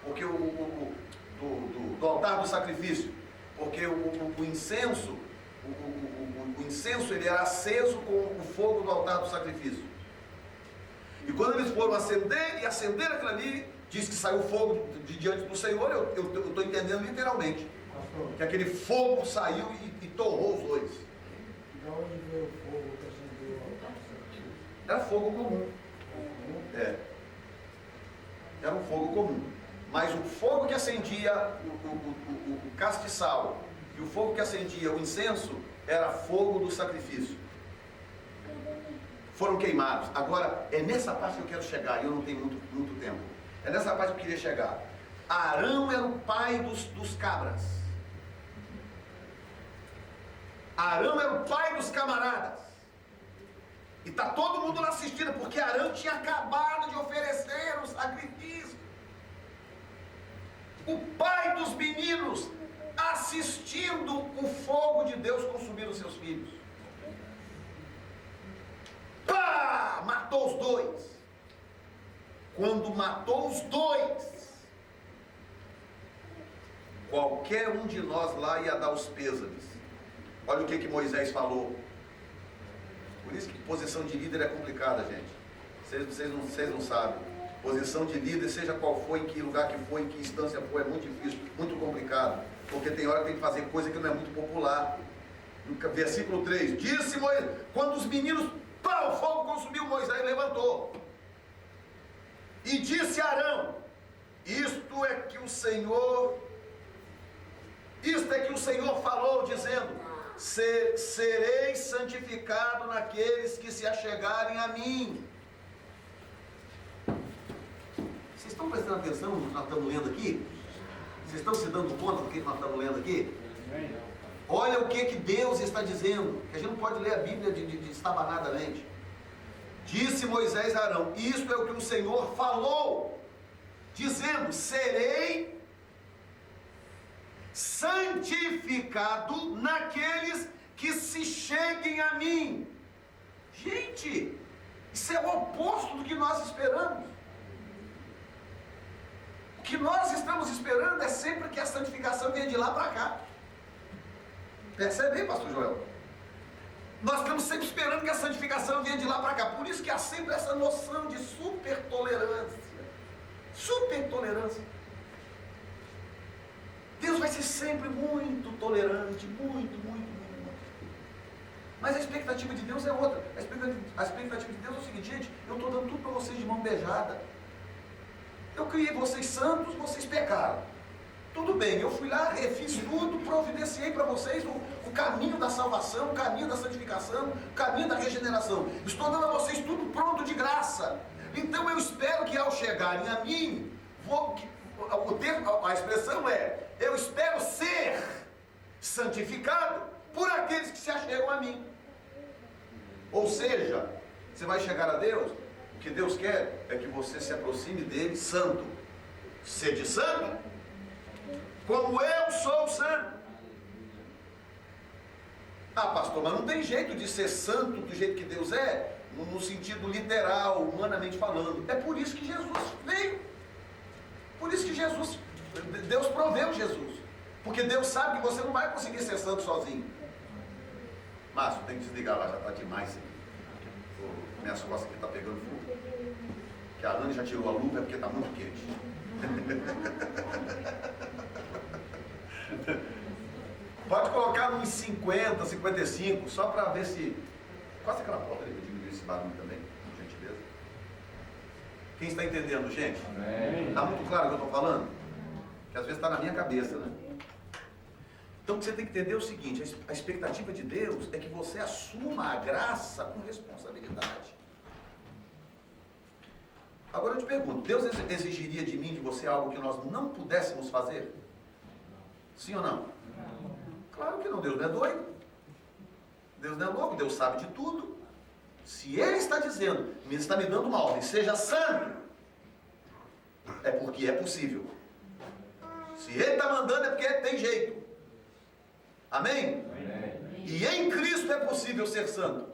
porque do altar do sacrifício, porque o incenso, o incenso ele era aceso com o fogo do altar do sacrifício. E quando eles foram acender aquilo ali, diz que saiu fogo de diante do Senhor. Eu estou entendendo literalmente que aquele fogo saiu e torrou os dois. De onde veio o fogo que acendeu o altar do sacrifício? Era fogo comum. Era um fogo comum. Mas o fogo que acendia o castiçal e o fogo que acendia o incenso era fogo do sacrifício. Foram queimados. Agora, é nessa parte que eu quero chegar, e eu não tenho muito tempo. É nessa parte que eu queria chegar. Arão era o pai dos cabras. Arão era o pai dos camaradas. E está todo mundo lá assistindo, porque Arão tinha acabado de oferecer o sacrifício. O pai dos meninos assistindo o fogo de Deus consumir os seus filhos. Pá! Matou os dois. Quando matou os dois, qualquer um de nós lá ia dar os pêsames. Olha o que Moisés falou. Por isso que posição de líder é complicada, gente. Vocês não sabem. Posição de líder, seja qual for, em que lugar que for, em que instância for, é muito difícil, muito complicado. Porque tem hora que tem que fazer coisa que não é muito popular. Versículo 3, disse Moisés, quando os meninos, pá, o fogo consumiu, Moisés levantou. E disse Arão, isto é que o Senhor falou, dizendo, serei santificado naqueles que se achegarem a mim. Vocês estão prestando atenção no que nós estamos lendo aqui? Vocês estão se dando conta do que nós estamos lendo aqui? Olha o que Deus está dizendo, que a gente não pode ler a Bíblia de estabanadamente. Disse Moisés a Arão, isto é o que o Senhor falou, dizendo, serei santificado naqueles que se cheguem a mim. Gente, isso é o oposto do que nós esperamos. O que nós estamos esperando é sempre que a santificação venha de lá para cá. Percebe aí, pastor Joel? Nós estamos sempre esperando que a santificação venha de lá para cá. Por isso que há sempre essa noção de super tolerância. Super tolerância. Deus vai ser sempre muito tolerante, muito. Mas a expectativa de Deus é outra. A expectativa de Deus é o seguinte, gente, eu estou dando tudo para vocês de mão beijada. Eu criei vocês santos, vocês pecaram. Tudo bem, eu fui lá, refiz tudo, providenciei para vocês o caminho da salvação, o caminho da santificação, o caminho da regeneração. Estou dando a vocês tudo pronto de graça. Então eu espero que ao chegarem a mim, a expressão é, eu espero ser santificado por aqueles que se achegam a mim. Ou seja, você vai chegar a Deus, o que Deus quer é que você se aproxime dele santo. Sede santo, como eu sou santo. Ah, pastor, mas não tem jeito de ser santo do jeito que Deus é, no sentido literal, humanamente falando. É por isso que Jesus veio. Por isso que Deus proveu Jesus. Porque Deus sabe que você não vai conseguir ser santo sozinho. Márcio, tem que desligar lá, já está demais isso aqui. Minhas costas aqui estão pegando fogo. Que a Anne já tirou a luva, é porque está muito quente. Pode colocar uns 50, 55, só para ver se... Quase aquela porta ali, para diminuir esse barulho também, por gentileza. Quem está entendendo, gente? Está muito claro o que eu estou falando? Que às vezes está na minha cabeça, né? Então o que você tem que entender é o seguinte, a expectativa de Deus é que você assuma a graça com responsabilidade. Agora eu te pergunto, Deus exigiria de mim, de você, algo que nós não pudéssemos fazer? Sim ou não? Claro que não, Deus não é doido. Deus não é louco, Deus sabe de tudo. Se Ele está dizendo, está me dando uma ordem, seja santo, é porque é possível. Se Ele está mandando é porque tem jeito. Amém? Amém? E em Cristo é possível ser santo.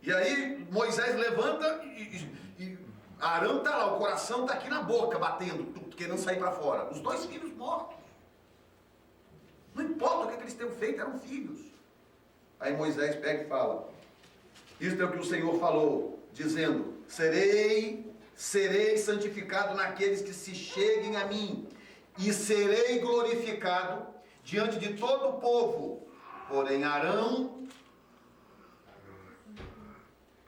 E aí Moisés levanta e Arão está lá, o coração está aqui na boca, batendo, querendo sair para fora. Os dois filhos mortos. Não importa o que eles tenham feito, eram filhos. Aí Moisés pega e fala, isto é o que o Senhor falou, dizendo, serei santificado naqueles que se cheguem a mim, e serei glorificado diante de todo o povo. Porém Arão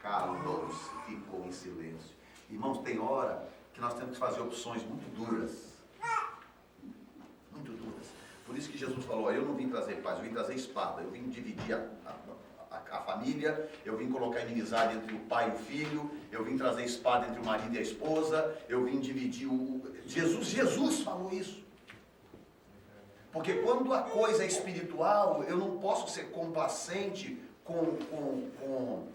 calou-se, ficou em silêncio. Irmãos, tem hora que nós temos que fazer opções muito duras. Muito duras. Por isso que Jesus falou, eu não vim trazer paz, eu vim trazer espada. Eu vim dividir a família, eu vim colocar inimizade entre o pai e o filho, eu vim trazer espada entre o marido e a esposa, eu vim dividir o... Jesus falou isso. Porque quando a coisa é espiritual, eu não posso ser complacente com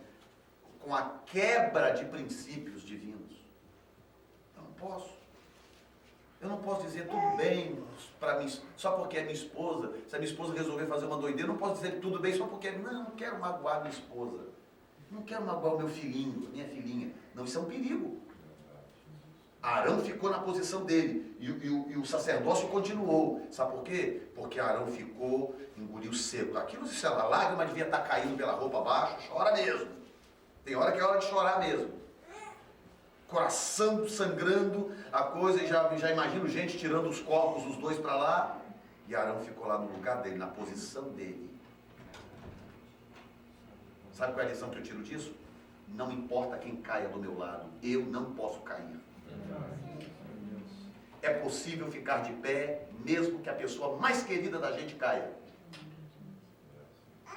a quebra de princípios divinos. Eu não posso. Eu não posso dizer tudo bem para mim, só porque é minha esposa. Se a minha esposa resolver fazer uma doideira, eu não posso dizer tudo bem só porque... Não quero magoar minha esposa. Não quero magoar o meu filhinho, minha filhinha. Não, isso é um perigo. Arão ficou na posição dele e o sacerdócio continuou. Sabe por quê? Porque Arão ficou, engoliu seco. Aquilo, se a lágrima devia estar caindo pela roupa abaixo, chora mesmo. Tem hora que é hora de chorar mesmo. coração sangrando, a coisa, e já imagino gente tirando os corpos, os dois para lá, e Arão ficou lá no lugar dele, na posição dele. Sabe qual é a lição que eu tiro disso? Não importa quem caia do meu lado, eu não posso cair. É possível ficar de pé, mesmo que a pessoa mais querida da gente caia.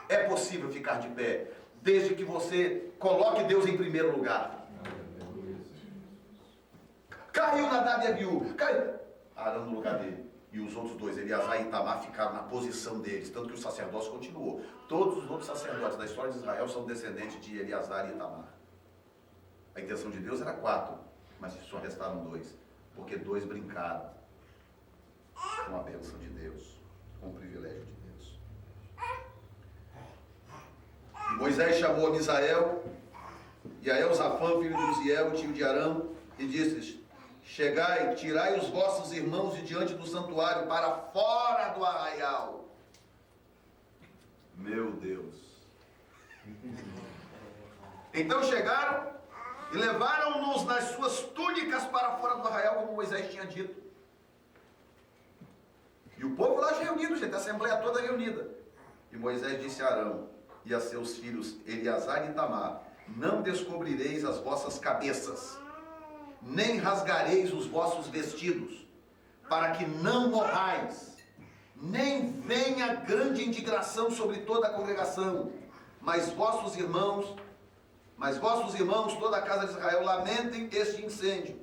É possível ficar de pé, desde que você coloque Deus em primeiro lugar. Caiu Nadab e Abiú, caiu Arão no lugar dele. E os outros dois, Eleazar e Itamar, ficaram na posição deles, tanto que o sacerdócio continuou. Todos os outros sacerdotes da história de Israel são descendentes de Eleazar e Itamar. A intenção de Deus era 4, mas só restaram 2, porque 2 brincaram com a bênção de Deus, com o privilégio de Deus. E Moisés chamou a Misael e a Elzafã, filho de Uziel, tio de Arão, e disse-lhes: chegai, tirai os vossos irmãos de diante do santuário para fora do arraial. Meu Deus. Então chegaram e levaram-nos nas suas túnicas para fora do arraial, como Moisés tinha dito. E o povo lá reunido, gente, a assembleia toda reunida. E Moisés disse a Arão e a seus filhos Eleazar e Itamar: não descobrireis as vossas cabeças, nem rasgareis os vossos vestidos, para que não morrais, nem venha grande indignação sobre toda a congregação, mas vossos irmãos, toda a casa de Israel, lamentem este incêndio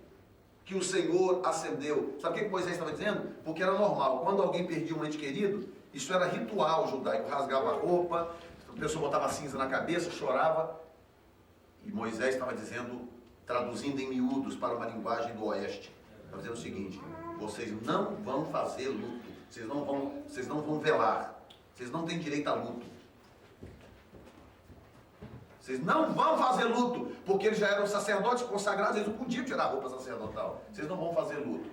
que o Senhor acendeu. Sabe o que Moisés estava dizendo? Porque era normal, quando alguém perdia um ente querido, isso era ritual judaico, rasgava a roupa, a pessoa botava cinza na cabeça, chorava, e Moisés estava dizendo, traduzindo em miúdos para uma linguagem do oeste, estava dizendo o seguinte: vocês não vão fazer luto, vocês não vão velar, vocês não têm direito a luto. Vocês não vão fazer luto, porque eles já eram sacerdotes consagrados, eles não podiam tirar a roupa sacerdotal. Vocês não vão fazer luto.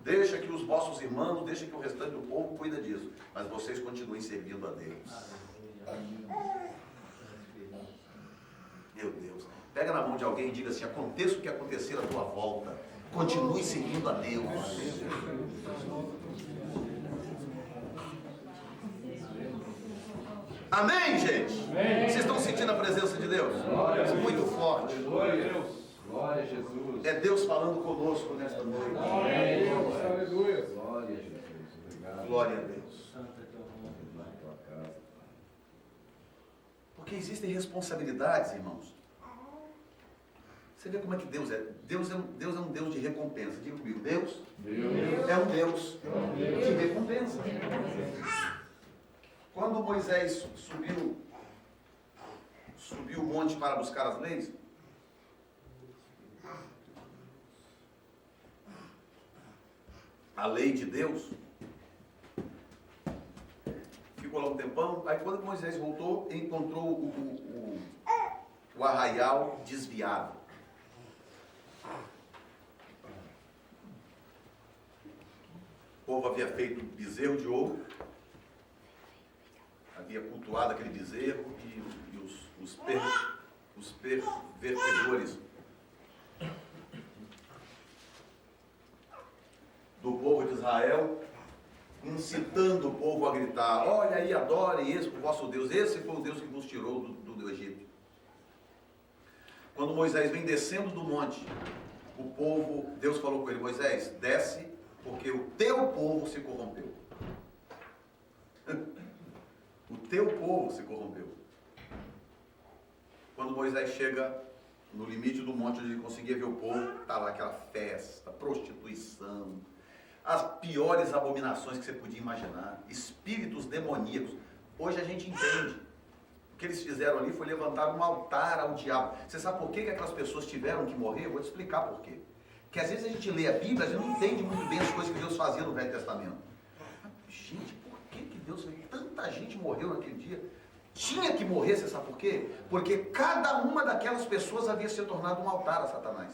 Deixa que os vossos irmãos, deixa que o restante do povo cuida disso, mas vocês continuem servindo a Deus. Meu Deus. Pega na mão de alguém e diga assim: aconteça o que acontecer à tua volta, continue seguindo a Deus. Amém, gente? Amém. Vocês estão sentindo a presença de Deus? Glória, muito forte. Glória a Deus. Glória a Jesus. É Deus falando conosco nesta noite. Glória a Deus. Aleluia. Glória a Jesus. Obrigado. Glória a Deus. Porque existem responsabilidades, irmãos. Você vê como é que Deus é? Deus é um Deus de recompensa. Diga comigo: Deus é um Deus de recompensa. Quando Moisés subiu o monte para buscar as leis, a lei de Deus, ficou lá um tempão. Aí quando Moisés voltou, encontrou o arraial desviado. O povo havia feito bezerro de ouro, havia cultuado aquele bezerro, e os pervertedores do povo de Israel, incitando o povo a gritar: olha aí, adore esse, o vosso Deus, esse foi o Deus que vos tirou do Egito. Quando Moisés vem descendo do monte, Deus falou com ele: Moisés, desce, porque o teu povo se corrompeu. O teu povo se corrompeu. Quando Moisés chega no limite do monte onde ele conseguia ver o povo, está lá aquela festa, prostituição, as piores abominações que você podia imaginar, espíritos demoníacos. Hoje a gente entende. O que eles fizeram ali foi levantar um altar ao diabo. Você sabe por que aquelas pessoas tiveram que morrer? Eu vou te explicar por quê. Porque às vezes a gente lê a Bíblia, a gente não entende muito bem as coisas que Deus fazia no Velho Testamento. Gente, por que Deus fez? Tanta gente morreu naquele dia. Tinha que morrer, você sabe por quê? Porque cada uma daquelas pessoas havia se tornado um altar a Satanás.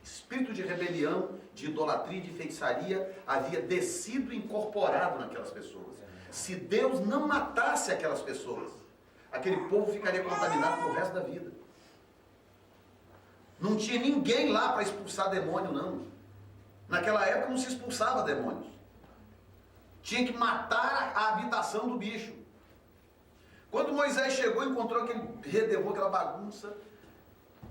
Espírito de rebelião, de idolatria e de feitiçaria havia descido e incorporado naquelas pessoas. Se Deus não matasse aquelas pessoas, aquele povo ficaria contaminado pelo resto da vida. Não tinha ninguém lá para expulsar demônio, não. Naquela época não se expulsava demônios. Tinha que matar a habitação do bicho. Quando Moisés chegou, encontrou aquele redevou aquela bagunça.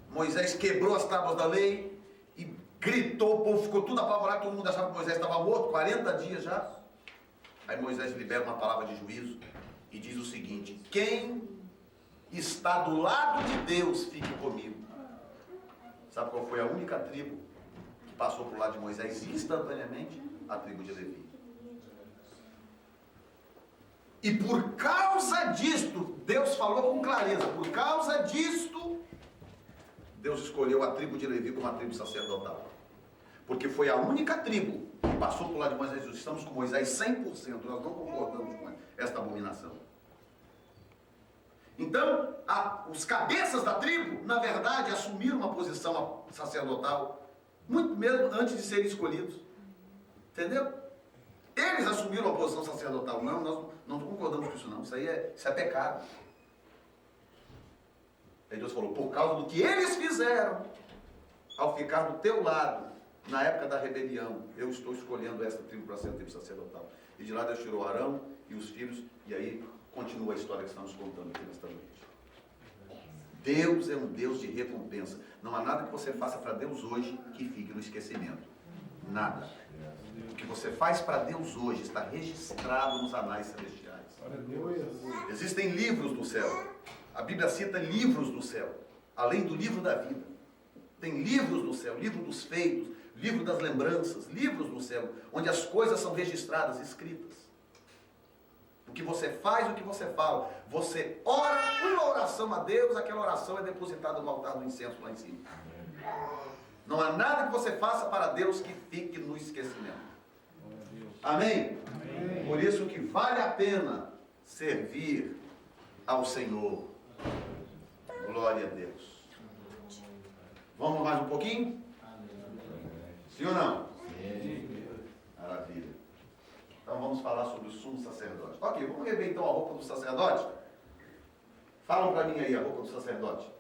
Moisés quebrou as tábuas da lei e gritou, o povo ficou tudo apavorado, todo mundo achava que Moisés estava morto, 40 dias já. Aí Moisés libera uma palavra de juízo e diz o seguinte: quem está do lado de Deus, fique comigo. Sabe qual foi a única tribo que passou por lado de Moisés instantaneamente? A tribo de Levi. E por causa disto, Deus falou com clareza, por causa disto, Deus escolheu a tribo de Levi como a tribo sacerdotal. Porque foi a única tribo que passou por lado de Moisés. Estamos com Moisés 100%, nós não concordamos com esta abominação. Então, os cabeças da tribo, na verdade, assumiram uma posição sacerdotal, muito mesmo antes de serem escolhidos. Entendeu? Eles assumiram a posição sacerdotal. Não, nós não concordamos com isso não. Isso é pecado. Aí Deus falou, por causa do que eles fizeram, ao ficar do teu lado, na época da rebelião, eu estou escolhendo esta tribo para ser a tribo sacerdotal. E de lá Deus tirou Arão e os filhos, e aí continua a história que estamos contando aqui nesta noite. Deus é um Deus de recompensa. Não há nada que você faça para Deus hoje que fique no esquecimento. Nada. O que você faz para Deus hoje está registrado nos anais celestiais. Existem livros do céu. A Bíblia cita livros do céu, além do livro da vida. Tem livros do céu, livro dos feitos, livro das lembranças, livros do céu, onde as coisas são registradas, escritas. O que você faz, o que você fala. Você ora uma oração a Deus, aquela oração é depositada no altar do incenso lá em cima. Não há nada que você faça para Deus que fique no esquecimento. Amém? Amém. Por isso que vale a pena servir ao Senhor. Glória a Deus. Vamos mais um pouquinho? Sim ou não? Sim. Maravilha. Então vamos falar sobre o sumo sacerdote. Ok, vamos rever então a roupa do sacerdote? Falam para mim aí a roupa do sacerdote.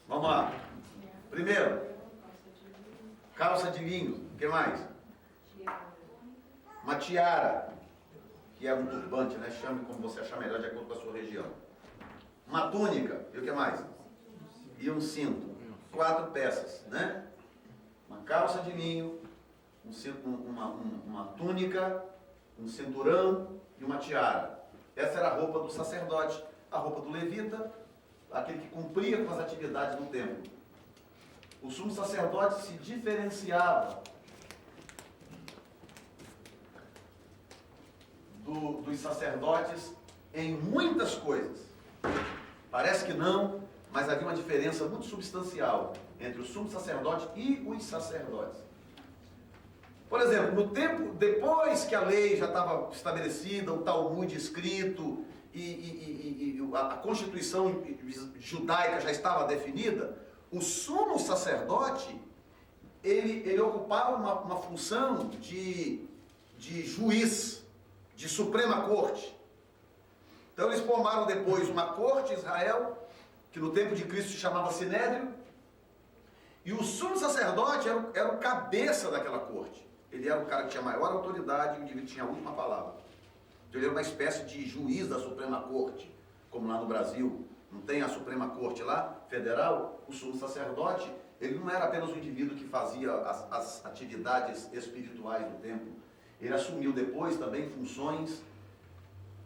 Vamos lá. Primeiro, calça de linho. O que mais? Uma tiara, que é um turbante, né? Chame como você achar melhor, de acordo com a sua região. Uma túnica. E o que mais? E um cinto. 4 peças, né? Uma calça de linho, uma túnica, um cinturão e uma tiara. Essa era a roupa do sacerdote. A roupa do levita, aquele que cumpria com as atividades no templo. O sumo sacerdote se diferenciava dos sacerdotes em muitas coisas. Parece que não, mas havia uma diferença muito substancial entre o sumo sacerdote e os sacerdotes. Por exemplo, no tempo, depois que a lei já estava estabelecida, o Talmud escrito, e a Constituição judaica já estava definida, o sumo sacerdote, ele ocupava uma função de juiz, de Suprema Corte. Então eles formaram depois uma corte em Israel, que no tempo de Cristo se chamava Sinédrio, e o sumo sacerdote era o cabeça daquela corte. Ele era o cara que tinha maior autoridade e ele tinha a última palavra. Então ele era uma espécie de juiz da Suprema Corte, como lá no Brasil, não tem a Suprema Corte lá, federal. O sumo sacerdote, ele não era apenas um indivíduo que fazia as atividades espirituais do templo, ele assumiu depois também funções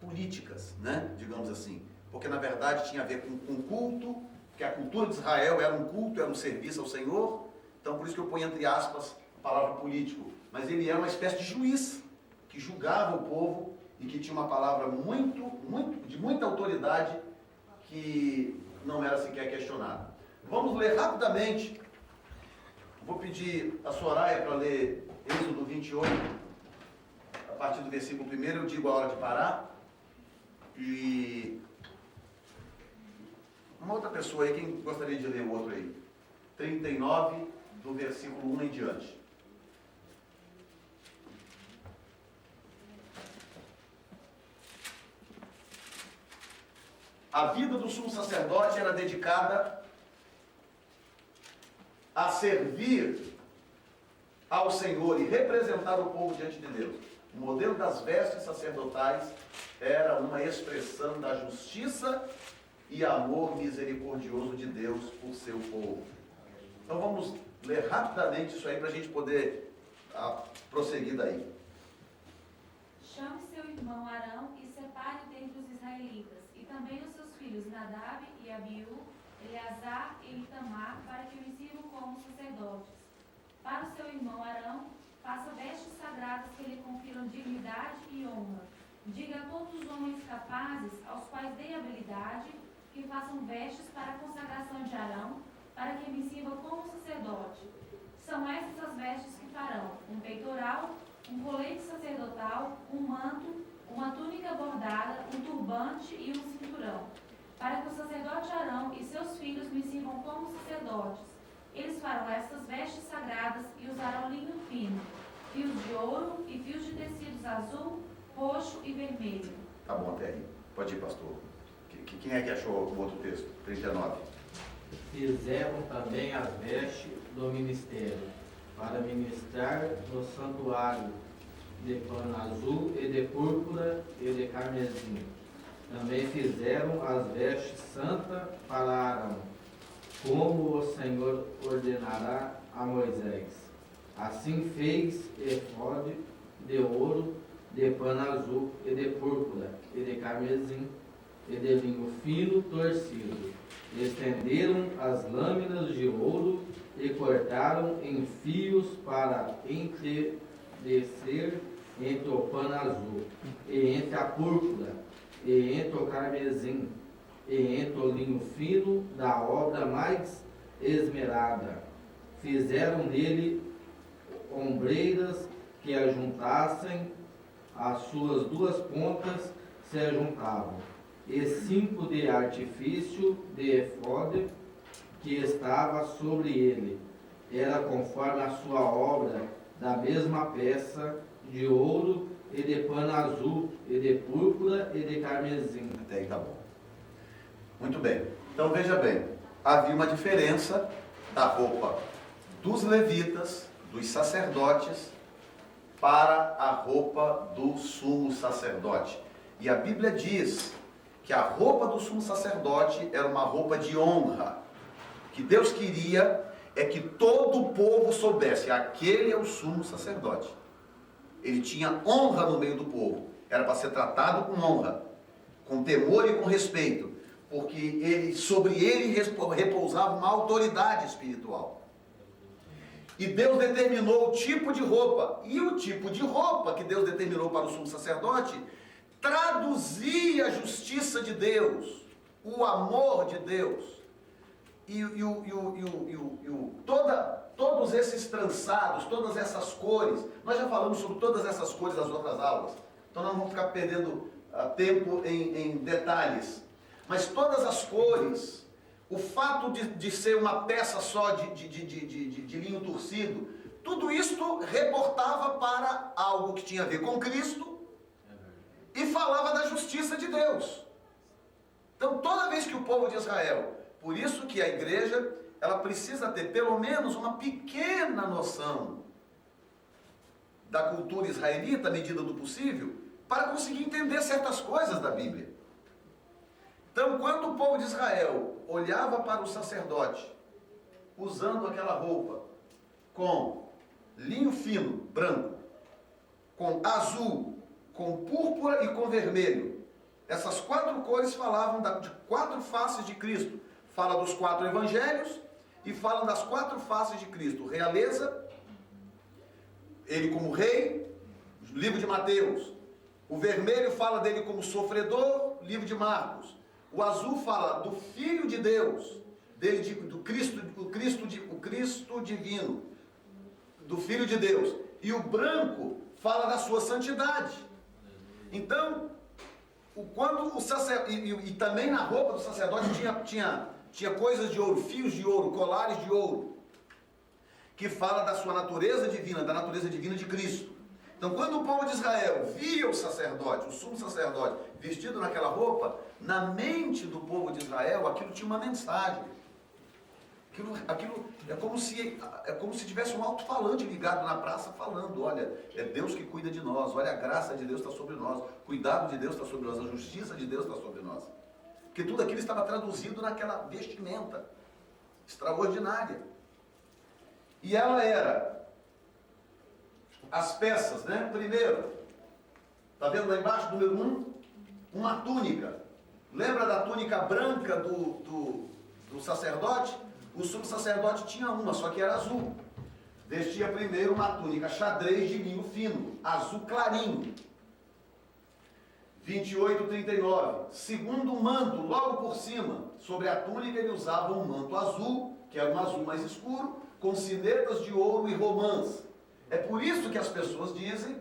políticas, né? Digamos assim, porque na verdade tinha a ver com culto, que a cultura de Israel era um culto, era um serviço ao Senhor. Então por isso que eu ponho entre aspas a palavra político, mas ele era uma espécie de juiz que julgava o povo e que tinha uma palavra de muita autoridade, que não era sequer questionada. Vamos ler rapidamente. Vou pedir a Soraya para ler Êxodo 28, a partir do versículo 1, eu digo a hora de parar. E uma outra pessoa aí, quem gostaria de ler o outro aí? 39, do versículo 1 em diante. A vida do sumo sacerdote era dedicada a servir ao Senhor e representar o povo diante de Deus. O modelo das vestes sacerdotais era uma expressão da justiça e amor misericordioso de Deus por seu povo. Então vamos ler rapidamente isso aí para a gente poder prosseguir daí. Chame seu irmão Arão e separe dentre os israelitas, e também os seus filhos Nadab e Abiú, Eleazar e Itamar, para que me sirvam como sacerdotes. Para o seu irmão Arão, faça vestes sagradas que lhe confiram dignidade e honra. Diga a todos os homens capazes, aos quais dei habilidade, que façam vestes para a consagração de Arão, para que me sirva como sacerdote. São essas as vestes que farão: um peitoral, um colete sacerdotal, um manto, uma túnica bordada, um turbante e um cinturão, para que o sacerdote Arão e seus filhos me sirvam como sacerdotes. Eles farão estas vestes sagradas e usarão linho fino, fios de ouro e fios de tecidos azul, roxo e vermelho. Tá bom até aí. Pode ir, pastor. Quem é que achou o outro texto? 39. Fizeram também as vestes do ministério, para ministrar no santuário, de pano azul e de púrpura e de carmesim. Também fizeram as vestes santas para Arão, como o Senhor ordenará a Moisés. Assim fez efode de ouro, de pano azul e de púrpura e de carmesim e de linho fino torcido. Estenderam as lâminas de ouro e cortaram em fios para entretecer entre o pano azul, e entre a púrpura, e entre o carmesim, e entre o linho fino da obra mais esmerada. Fizeram nele ombreiras que ajuntassem, as suas duas pontas se ajuntavam, e 5 de artifício de efode que estava sobre ele. Era conforme a sua obra, da mesma peça de ouro e de pano azul, e de púrpura e de carmesim. Até aí tá bom. Muito bem. Então veja bem, havia uma diferença da roupa dos levitas, dos sacerdotes, para a roupa do sumo sacerdote. E a Bíblia diz que a roupa do sumo sacerdote era uma roupa de honra. O que Deus queria é que todo o povo soubesse: aquele é o sumo sacerdote. Ele tinha honra no meio do povo. Era para ser tratado com honra, com temor e com respeito, porque sobre ele repousava uma autoridade espiritual. E Deus determinou o tipo de roupa. E o tipo de roupa que Deus determinou para o sumo sacerdote traduzia a justiça de Deus, o amor de Deus. Todos esses trançados, todas essas cores, nós já falamos sobre todas essas cores nas outras aulas, então nós não vamos ficar perdendo tempo em detalhes. Mas todas as cores, o fato de ser uma peça só de linho torcido, tudo isto reportava para algo que tinha a ver com Cristo e falava da justiça de Deus. Então toda vez que o povo de Israel, por isso que a igreja, ela precisa ter pelo menos uma pequena noção da cultura israelita, à medida do possível, para conseguir entender certas coisas da Bíblia. Então, quando o povo de Israel olhava para o sacerdote, usando aquela roupa, com linho fino, branco, com azul, com púrpura e com vermelho, essas 4 cores falavam de 4 faces de Cristo. Fala dos 4 evangelhos e fala das 4 faces de Cristo. Realeza, ele como rei, livro de Mateus. O vermelho fala dele como sofredor, livro de Marcos. O azul fala do Filho de Deus, do Cristo divino, do Filho de Deus. E o branco fala da sua santidade. Então, quando o sacerdote, e também na roupa do sacerdote tinha coisas de ouro, fios de ouro, colares de ouro, que fala da sua natureza divina, da natureza divina de Cristo. Então, quando o povo de Israel via o sacerdote, o sumo sacerdote, vestido naquela roupa, na mente do povo de Israel, aquilo tinha uma mensagem. Aquilo é como se tivesse um alto-falante ligado na praça falando: olha, é Deus que cuida de nós, olha, a graça de Deus está sobre nós, o cuidado de Deus está sobre nós, a justiça de Deus está sobre nós. Porque tudo aquilo estava traduzido naquela vestimenta extraordinária. E ela era as peças, né? Primeiro, está vendo lá embaixo, número 1? Uma túnica. Lembra da túnica branca do sacerdote? O sumo sacerdote tinha uma, só que era azul. Vestia primeiro uma túnica xadrez de linho fino, azul clarinho. 28:39. Segundo o manto, logo por cima, sobre a túnica ele usava um manto azul, que era um azul mais escuro, com sinetas de ouro e romãs. É por isso que as pessoas dizem,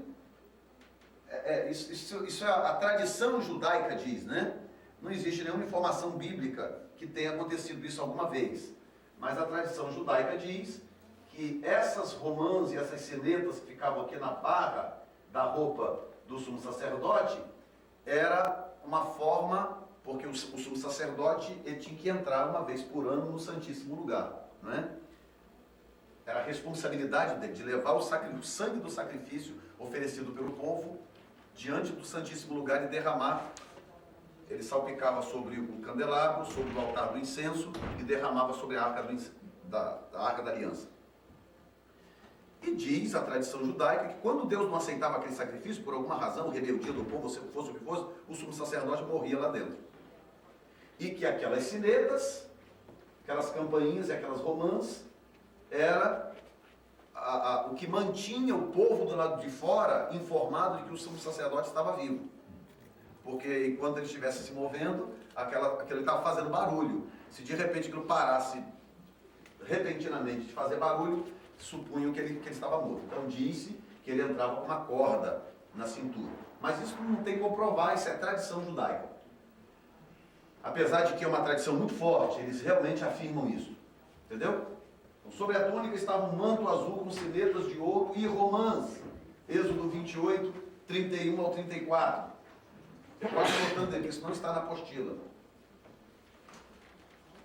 isso é a tradição judaica diz, né? Não existe nenhuma informação bíblica que tenha acontecido isso alguma vez. Mas a tradição judaica diz que essas romãs e essas sinetas que ficavam aqui na barra da roupa do sumo sacerdote era uma forma, porque o sumo sacerdote ele tinha que entrar uma vez por ano no Santíssimo Lugar, não é? Era a responsabilidade dele de levar o sangue do sacrifício oferecido pelo povo diante do Santíssimo Lugar e derramar. Ele salpicava sobre o candelabro, sobre o altar do incenso e derramava sobre a arca da Arca da Aliança. E diz a tradição judaica que quando Deus não aceitava aquele sacrifício, por alguma razão, rebeldia do povo, fosse o que fosse, o sumo sacerdote morria lá dentro. E que aquelas sinetas, aquelas campainhas e aquelas romãs, era o que mantinha o povo do lado de fora informado de que o sumo sacerdote estava vivo. Porque enquanto ele estivesse se movendo, aquele estava fazendo barulho. Se de repente aquilo parasse repentinamente de fazer barulho, supunham que ele estava morto. Então disse que ele entrava com uma corda na cintura. Mas isso não tem como provar, isso é tradição judaica. Apesar de que é uma tradição muito forte, eles realmente afirmam isso. Entendeu? Então, sobre a túnica estava um manto azul com sinetas de ouro e romãs. Êxodo 28:31-34. Pode ir botando aqui, senão está na apostila.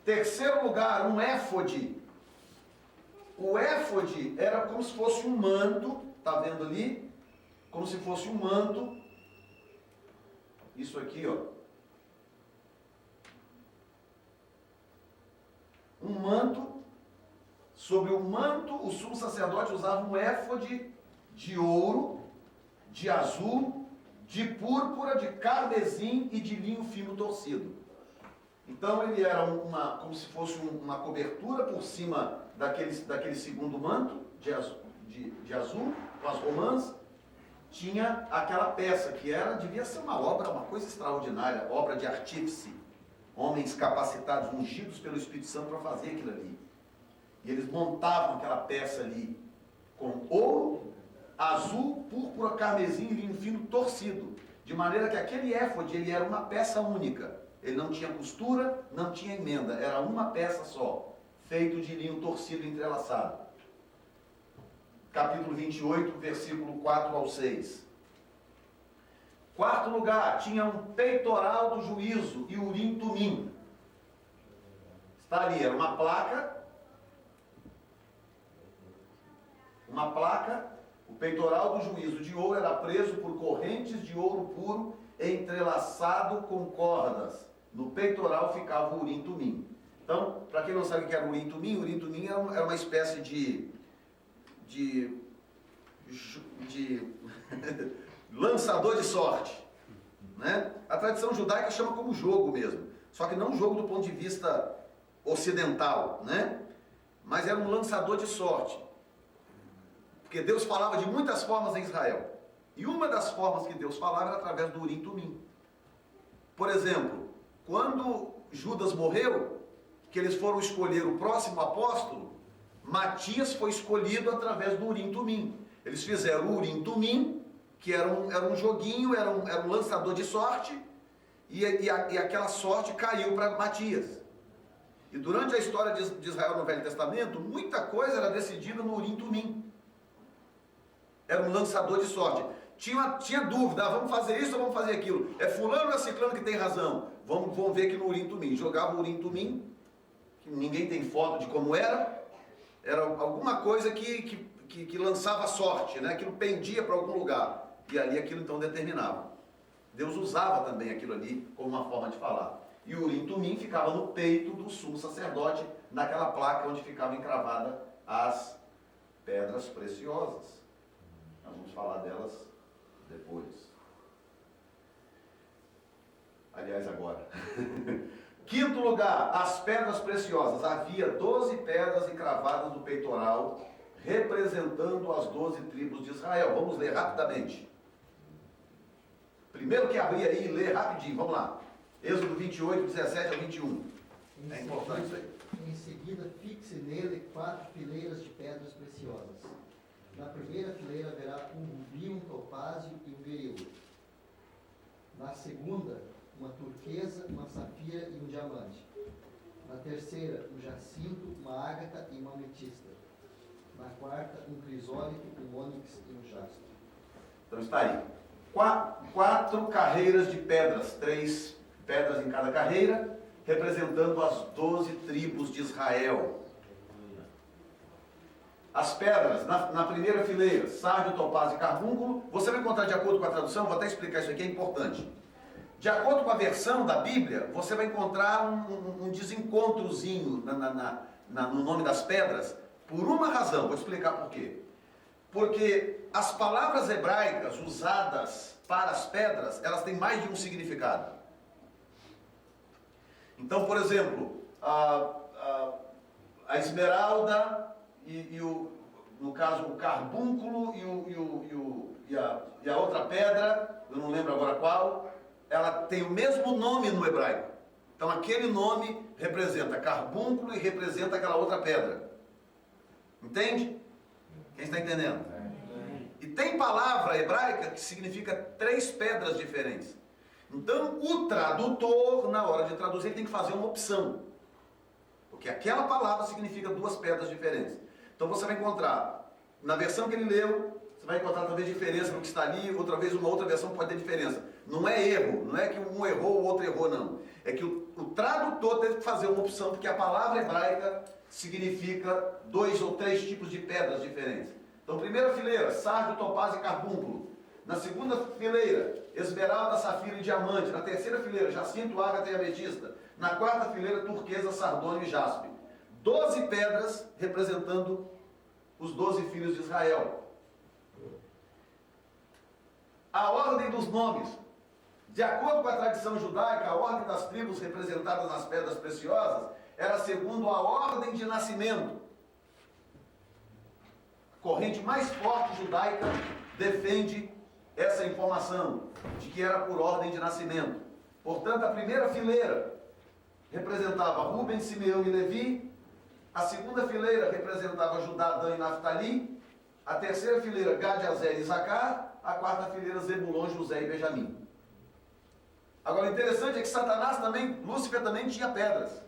Terceiro lugar, um éfode. O éfode era como se fosse um manto, está vendo ali? Como se fosse um manto. Isso aqui, ó. Um manto. Sobre o manto, o sumo sacerdote usava um éfode de ouro, de azul, de púrpura, de carmesim e de linho fino torcido. Então ele era como se fosse uma cobertura por cima daquele segundo manto de azul, com as romãs. Tinha aquela peça que devia ser uma obra, uma coisa extraordinária, obra de artífice. Homens capacitados, ungidos pelo Espírito Santo para fazer aquilo ali. E eles montavam aquela peça ali com ouro, azul, púrpura, carmesim e linho fino torcido. De maneira que aquele éfode, ele era uma peça única. Ele não tinha costura, não tinha emenda. Era uma peça só, feito de linho torcido entrelaçado. Capítulo 28, versículo 4-6. Quarto lugar, tinha um peitoral do juízo e urim tumim. Está ali, era uma placa. O peitoral do juízo de ouro era preso por correntes de ouro puro, entrelaçado com cordas. No peitoral ficava o urim tumim. Então, para quem não sabe o que era o urim tumim era uma espécie de lançador de sorte, né? A tradição judaica chama como jogo mesmo, só que não jogo do ponto de vista ocidental, né? Mas era um lançador de sorte, porque Deus falava de muitas formas em Israel, e uma das formas que Deus falava era através do urim tumim. Por exemplo, quando Judas morreu, que eles foram escolher o próximo apóstolo, Matias foi escolhido através do urim tumim. Eles fizeram o urim tumim, que era um joguinho, era um lançador de sorte, e aquela sorte caiu para Matias. E durante a história de Israel no Velho Testamento, muita coisa era decidida no urim tumim. era um lançador de sorte. Tinha dúvida, vamos fazer isso ou vamos fazer aquilo? É fulano ou é ciclano que tem razão? Vamos ver aqui no Urim Tumim. Jogava o Urim Tumim, que ninguém tem foto de como era alguma coisa que lançava sorte, né? Aquilo pendia para algum lugar. E ali aquilo então determinava. Deus usava também aquilo ali como uma forma de falar. E o Urim Tumim ficava no peito do sumo sacerdote, naquela placa onde ficava encravada as pedras preciosas. Nós vamos falar delas depois. Aliás, agora. Quinto lugar, as pedras preciosas. Havia 12 pedras encravadas no peitoral, representando as 12 tribos de Israel. Vamos ler rapidamente. Primeiro que abrir aí e ler rapidinho, vamos lá. Êxodo 28, 17 a 21. É importante isso aí. Em seguida, fixe nele 4 fileiras de pedras preciosas. Na primeira fileira haverá um rubi, um topázio e um beril. Na segunda, uma turquesa, uma safira e um diamante. Na terceira, um jacinto, uma ágata e uma ametista. Na quarta, um crisólito, um ônix e um jaspe. Então está aí. 4 carreiras de pedras, 3 pedras em cada carreira, representando as 12 tribos de Israel. As pedras, na primeira fileira, sárdio, topázio e carbúnculo. Você vai encontrar de acordo com a tradução, vou até explicar isso aqui, é importante. De acordo com a versão da Bíblia, você vai encontrar um desencontrozinho no nome das pedras, por uma razão, vou explicar por quê. Porque as palavras hebraicas usadas para as pedras, elas têm mais de um significado. Então, por exemplo, a esmeralda no caso, o carbúnculo e a outra pedra, eu não lembro agora qual, ela tem o mesmo nome no hebraico. Então, aquele nome representa carbúnculo e representa aquela outra pedra. Entende? Quem está entendendo? E tem palavra hebraica que significa 3 pedras diferentes. Então, o tradutor, na hora de traduzir, ele tem que fazer uma opção. Porque aquela palavra significa 2 pedras diferentes. Então, você vai encontrar, na versão que ele leu, você vai encontrar talvez diferença no que está ali, outra vez uma outra versão pode ter diferença. Não é erro, não é que um errou, o outro errou, não. É que o tradutor teve que fazer uma opção, porque a palavra hebraica significa 2 ou 3 tipos de pedras diferentes. Então, primeira fileira, sárdio, topázio e carbúnculo. Na segunda fileira, esmeralda, safira e diamante. Na terceira fileira, jacinto, ágata e ametista. Na quarta fileira, turquesa, sardônio e jaspe. 12 pedras representando os 12 filhos de Israel. A ordem dos nomes. De acordo com a tradição judaica, a ordem das tribos representadas nas pedras preciosas era segundo a ordem de nascimento. A corrente mais forte judaica defende essa informação, de que era por ordem de nascimento. Portanto, a primeira fileira representava Rúben, Simeão e Levi. A segunda fileira representava Judá, Dan e Naftali. A terceira fileira, Gad, Azer e Isacar. A quarta fileira, Zebulon, José e Benjamim. Agora, o interessante é que Satanás também, Lúcifer também tinha pedras.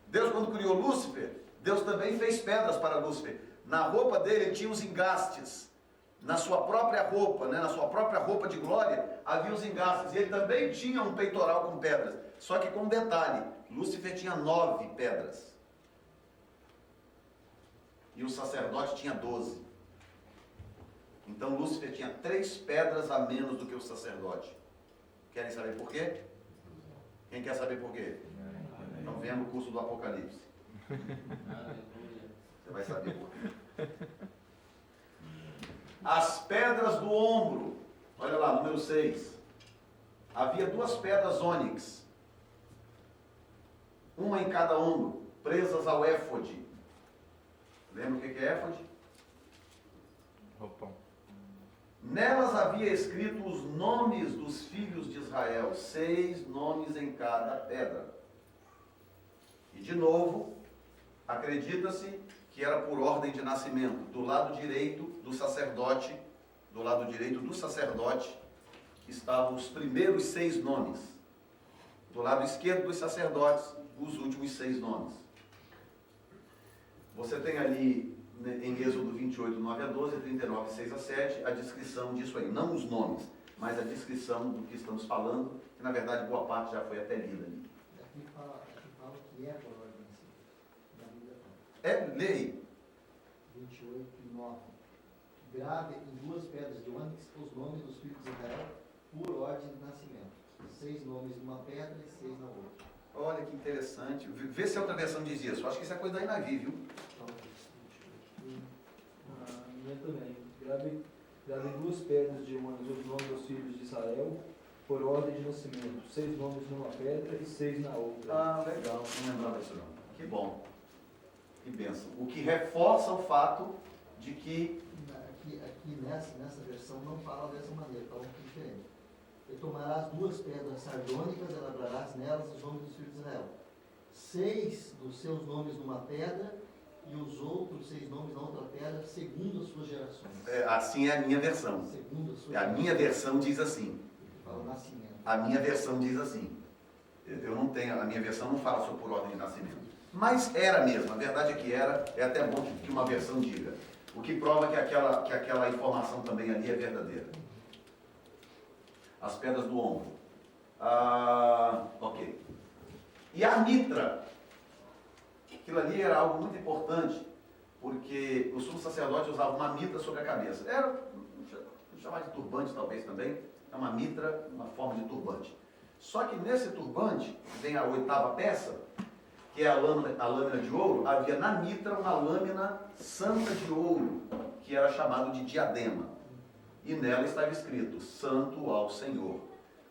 Deus, quando criou Lúcifer, Deus também fez pedras para Lúcifer. Na roupa dele tinha os engastes. Na sua própria roupa, né, na sua própria roupa de glória, havia os engastes. E ele também tinha um peitoral com pedras. Só que com um detalhe, Lúcifer tinha 9 pedras. E o sacerdote tinha 12. Então Lúcifer tinha 3 pedras a menos do que o sacerdote. Querem saber por quê? Quem quer saber por quê? Então venha no curso do Apocalipse. Você vai saber por quê. As pedras do ombro. Olha lá, número 6. Havia 2 pedras ônix. Uma em cada ombro, presas ao éfode. Lembra o que é éfode? Roupão. Nelas havia escrito os nomes dos filhos de Israel, 6 nomes em cada pedra. E de novo, acredita-se que era por ordem de nascimento. Do lado direito do sacerdote, estavam os primeiros 6 nomes. Do lado esquerdo dos sacerdotes, os últimos 6 nomes. Você tem ali em Êxodo 28, 9 a 12, 39, 6 a 7, a descrição disso aí. Não os nomes, mas a descrição do que estamos falando, que na verdade boa parte já foi até lida ali. Aqui fala que é por ordem assim. Na Bíblia fala. Lei. 28, 9. Grave em 2 pedras de ônix os nomes dos filhos de Israel por ordem de nascimento. 6 nomes numa pedra e 6 na outra. Olha que interessante. Vê se a outra versão diz isso. Acho que isso é coisa da Inavi, viu? A minha também. Grave em 2 pedras de ônix os nomes dos filhos de Israel por ordem de nascimento. 6 nomes numa pedra e 6 na outra. Ah, legal. Não lembrava disso não. Que bom. Que bênção. O que reforça o fato de que... Aqui nessa versão não fala dessa maneira, fala um pouco diferente. E tomarás 2 pedras sardônicas, elaborarás nelas os nomes dos filhos de Israel. 6 dos seus nomes numa pedra e os outros 6 nomes na outra pedra, segundo as suas gerações. Assim é a minha versão. Segundo as suas A minha versão diz assim. Fala nascimento. A minha versão diz assim. Eu não tenho, a minha versão não fala só por ordem de nascimento. Mas era mesmo, a verdade é que era, é até bom que uma versão diga. O que prova que aquela informação também ali é verdadeira. As pedras do ombro. Ok. E a mitra. Aquilo ali era algo muito importante, porque o sumo sacerdote usava uma mitra sobre a cabeça. Era, vamos chamar de turbante talvez também, é uma mitra, uma forma de turbante. Só que nesse turbante, vem a 8ª peça, que é a lâmina de ouro, havia na mitra uma lâmina santa de ouro, que era chamado de diadema. E nela estava escrito, Santo ao Senhor.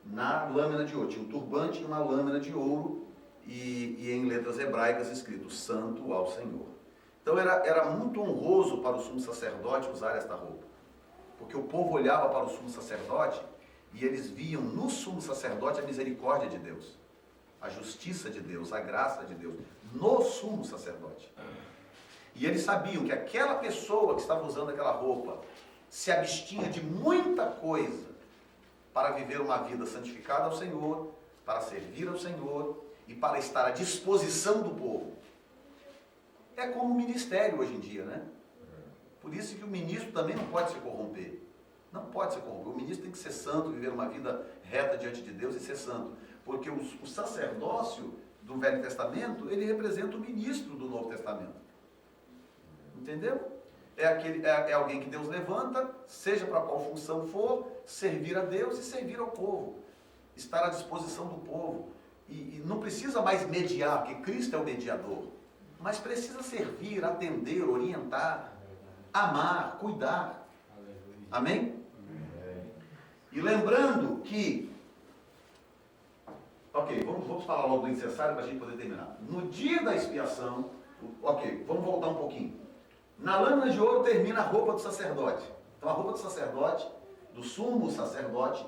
Na lâmina de ouro, tinha um turbante e uma lâmina de ouro, e em letras hebraicas escrito, Santo ao Senhor. Então era muito honroso para o sumo sacerdote usar esta roupa. Porque o povo olhava para o sumo sacerdote e eles viam no sumo sacerdote a misericórdia de Deus, a justiça de Deus, a graça de Deus, no sumo sacerdote. E eles sabiam que aquela pessoa que estava usando aquela roupa se abstinha de muita coisa para viver uma vida santificada ao Senhor, para servir ao Senhor e para estar à disposição do povo. É como o ministério hoje em dia, né? Por isso que o ministro também não pode se corromper. Não pode se corromper. O ministro tem que ser santo, viver uma vida reta diante de Deus e ser santo. Porque o sacerdócio do Velho Testamento, ele representa o ministro do Novo Testamento. Entendeu? É alguém que Deus levanta, seja para qual função for, servir a Deus e servir ao povo. Estar à disposição do povo. E não precisa mais mediar, porque Cristo é o mediador. Mas precisa servir, atender, orientar, amar, cuidar. Amém? E lembrando que... Ok, vamos falar logo do necessário para a gente poder terminar. No dia da expiação... Ok, vamos voltar um pouquinho. Na lâmina de ouro termina a roupa do sacerdote. Então a roupa do sacerdote, do sumo sacerdote,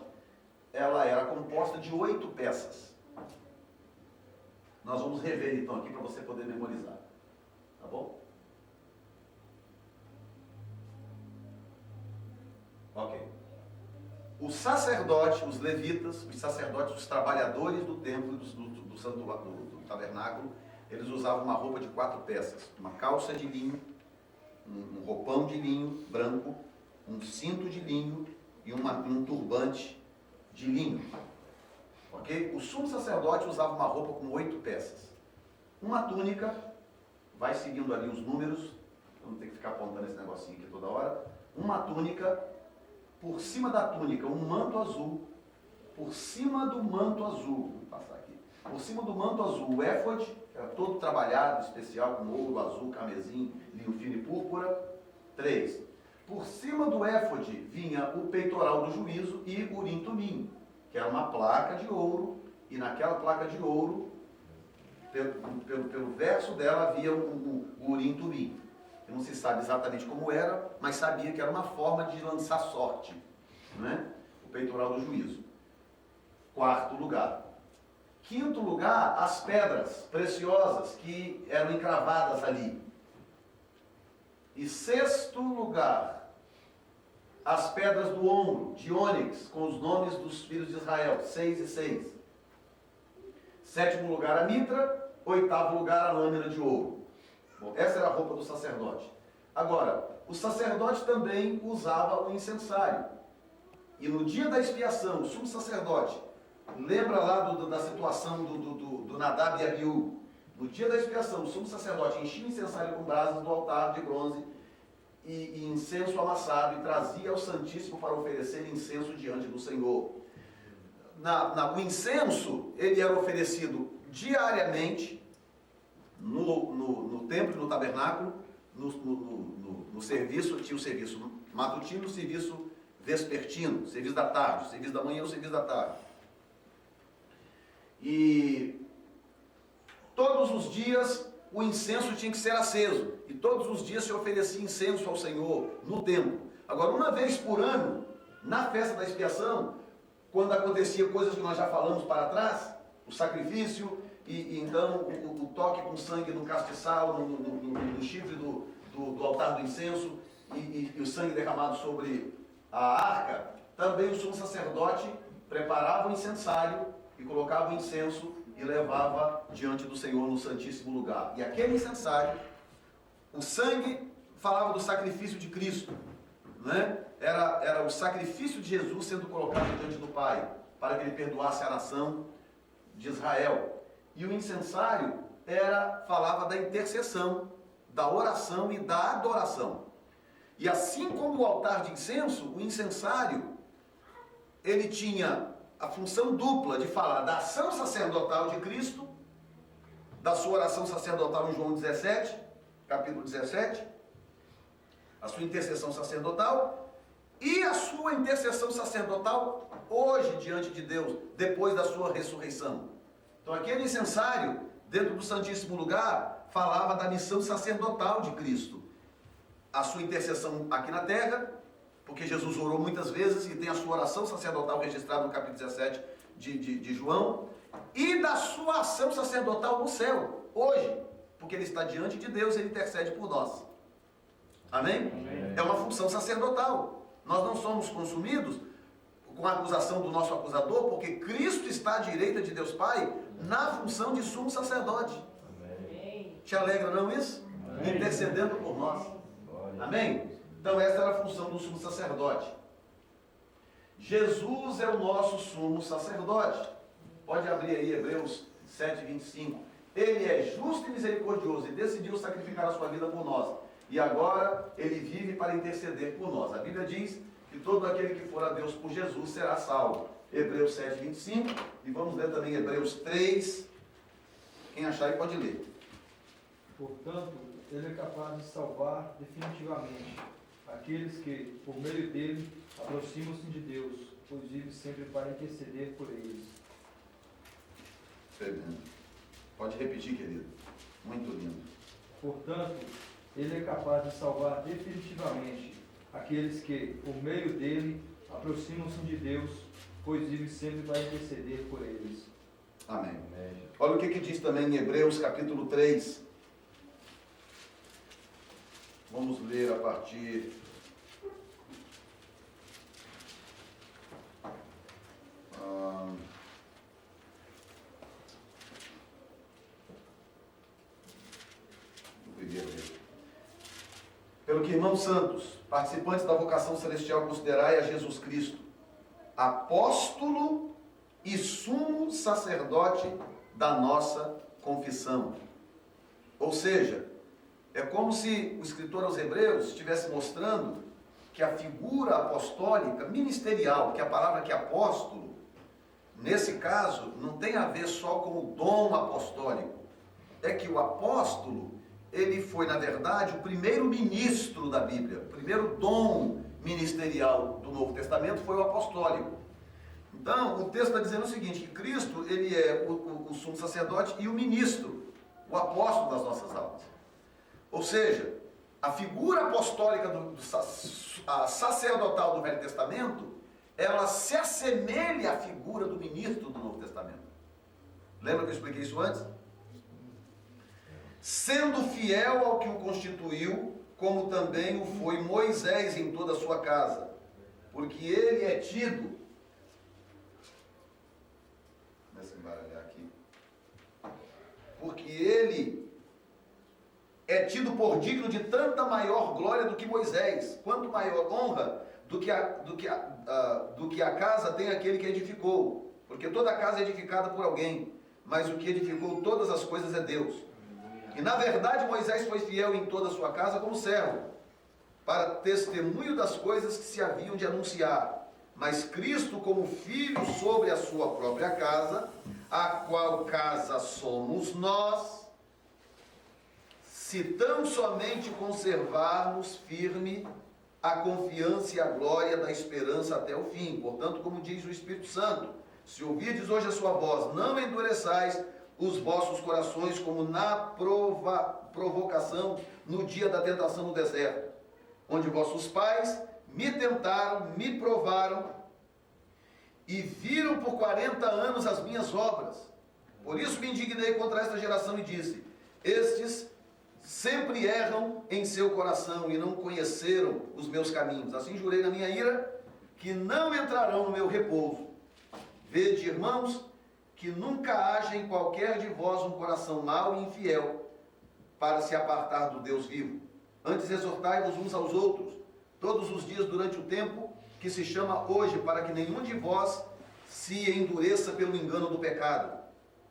ela era composta de 8 peças. Nós vamos rever então aqui para você poder memorizar. Tá bom? Ok. O sacerdote, os levitas, os sacerdotes, os trabalhadores do templo e do santuário, do tabernáculo, eles usavam uma roupa de 4 peças. Uma calça de linho, um roupão de linho branco, um cinto de linho e um turbante de linho. Ok? O sumo sacerdote usava uma roupa com 8 peças. Uma túnica, vai seguindo ali os números, eu não tenho que ficar apontando esse negocinho aqui toda hora. Uma túnica, por cima da túnica, um manto azul. Por cima do manto azul, vou passar aqui. Por cima do manto azul, o éfode, que era todo trabalhado, especial, com ouro, azul, carmesim, linho fino e púrpura. 3. Por cima do éfode vinha o peitoral do juízo e o urim tumim, que era uma placa de ouro, e naquela placa de ouro, pelo verso dela havia o urim tumim. Não se sabe exatamente como era, mas sabia que era uma forma de lançar sorte, né? O peitoral do juízo. 4º lugar. 5º lugar, as pedras preciosas que eram encravadas ali. E 6º lugar, as pedras do ombro, de ônix, com os nomes dos filhos de Israel, 6 e 6. 7º lugar, a mitra. 8º lugar, a lâmina de ouro. Bom, essa era a roupa do sacerdote. Agora, o sacerdote também usava o incensário. E no dia da expiação, o sumo sacerdote, lembra lá da situação do Nadab e Abiú? No dia da expiação, o sumo sacerdote enchia o incensário com brasas do altar de bronze e incenso amassado e trazia ao Santíssimo para oferecer incenso diante do Senhor. O incenso, ele era oferecido diariamente no templo e no tabernáculo, no serviço, tinha o serviço matutino, o serviço vespertino, o serviço da tarde, o serviço da manhã e o serviço da tarde. E todos os dias o incenso tinha que ser aceso, e todos os dias se oferecia incenso ao Senhor no templo. Agora, uma vez por ano, na festa da expiação, quando acontecia coisas que nós já falamos para trás, o sacrifício, e então o toque com sangue no castiçal, no chifre do altar do incenso, e o sangue derramado sobre a arca, também o sumo sacerdote preparava o incensário e colocava o incenso e levava diante do Senhor no Santíssimo Lugar. E aquele incensário, o sangue falava do sacrifício de Cristo, né? Era o sacrifício de Jesus sendo colocado diante do Pai, para que ele perdoasse a nação de Israel. E o incensário falava da intercessão, da oração e da adoração. E assim como o altar de incenso, o incensário, ele tinha a função dupla de falar da ação sacerdotal de Cristo, da sua oração sacerdotal em João 17, capítulo 17, a sua intercessão sacerdotal, e a sua intercessão sacerdotal hoje diante de Deus, depois da sua ressurreição. Então aquele incensário, dentro do Santíssimo Lugar, falava da missão sacerdotal de Cristo. A sua intercessão aqui na terra, porque Jesus orou muitas vezes e tem a sua oração sacerdotal registrada no capítulo 17 de João, e da sua ação sacerdotal no céu, hoje, porque ele está diante de Deus e ele intercede por nós. Amém? Amém? É uma função sacerdotal. Nós não somos consumidos com a acusação do nosso acusador, porque Cristo está à direita de Deus Pai na função de sumo sacerdote. Amém. Te alegra não isso? Amém. Intercedendo por nós. Amém? Então essa era a função do sumo sacerdote. Jesus é o nosso sumo sacerdote. Pode abrir aí Hebreus 7:25. Ele é justo e misericordioso e decidiu sacrificar a sua vida por nós. E agora ele vive para interceder por nós. A Bíblia diz que todo aquele que for a Deus por Jesus será salvo. Hebreus 7:25. E vamos ler também Hebreus 3. Quem achar aí pode ler. Portanto, ele é capaz de salvar definitivamente aqueles que, por meio dele, aproximam-se de Deus, pois vive sempre para interceder por eles. Tremendo. Pode repetir, querido. Muito lindo. Portanto, ele é capaz de salvar definitivamente aqueles que, por meio dele, aproximam-se de Deus, pois vive sempre para interceder por eles. Amém. Olha o que diz também em Hebreus capítulo 3. Vamos ler a partir do primeiro. Pelo que, irmãos santos, participantes da vocação celestial, considerai a Jesus Cristo, apóstolo e sumo sacerdote da nossa confissão. Ou seja, é como se o escritor aos Hebreus estivesse mostrando que a figura apostólica, ministerial, que a palavra que é apóstolo, nesse caso, não tem a ver só com o dom apostólico. É que o apóstolo, ele foi, na verdade, o primeiro ministro da Bíblia. O primeiro dom ministerial do Novo Testamento foi o apostólico. Então, o texto está dizendo o seguinte, que Cristo, ele é o sumo sacerdote e o ministro, o apóstolo das nossas almas. Ou seja, a figura apostólica a sacerdotal do Velho Testamento, ela se assemelha à figura do ministro do Novo Testamento. Lembra que eu expliquei isso antes? Sendo fiel ao que o constituiu, como também o foi Moisés em toda a sua casa, porque ele é tido, começa a embaralhar aqui, porque ele é tido por digno de tanta maior glória do que Moisés? Quanto maior honra do que a casa tem aquele que edificou? Porque toda casa é edificada por alguém, mas o que edificou todas as coisas é Deus. E na verdade Moisés foi fiel em toda a sua casa como servo, para testemunho das coisas que se haviam de anunciar. Mas Cristo como filho sobre a sua própria casa, a qual casa somos nós, se tão somente conservarmos firme a confiança e a glória da esperança até o fim. Portanto, como diz o Espírito Santo, se ouvirdes hoje a sua voz, não endureçais os vossos corações como na provocação no dia da tentação no deserto, onde vossos pais me tentaram, me provaram e viram por 40 anos as minhas obras. Por isso me indignei contra esta geração e disse: estes sempre erram em seu coração e não conheceram os meus caminhos. Assim jurei na minha ira que não entrarão no meu repouso. Vede, irmãos, que nunca haja em qualquer de vós um coração mau e infiel para se apartar do Deus vivo. Antes exortai-vos uns aos outros, todos os dias durante o tempo que se chama hoje, para que nenhum de vós se endureça pelo engano do pecado,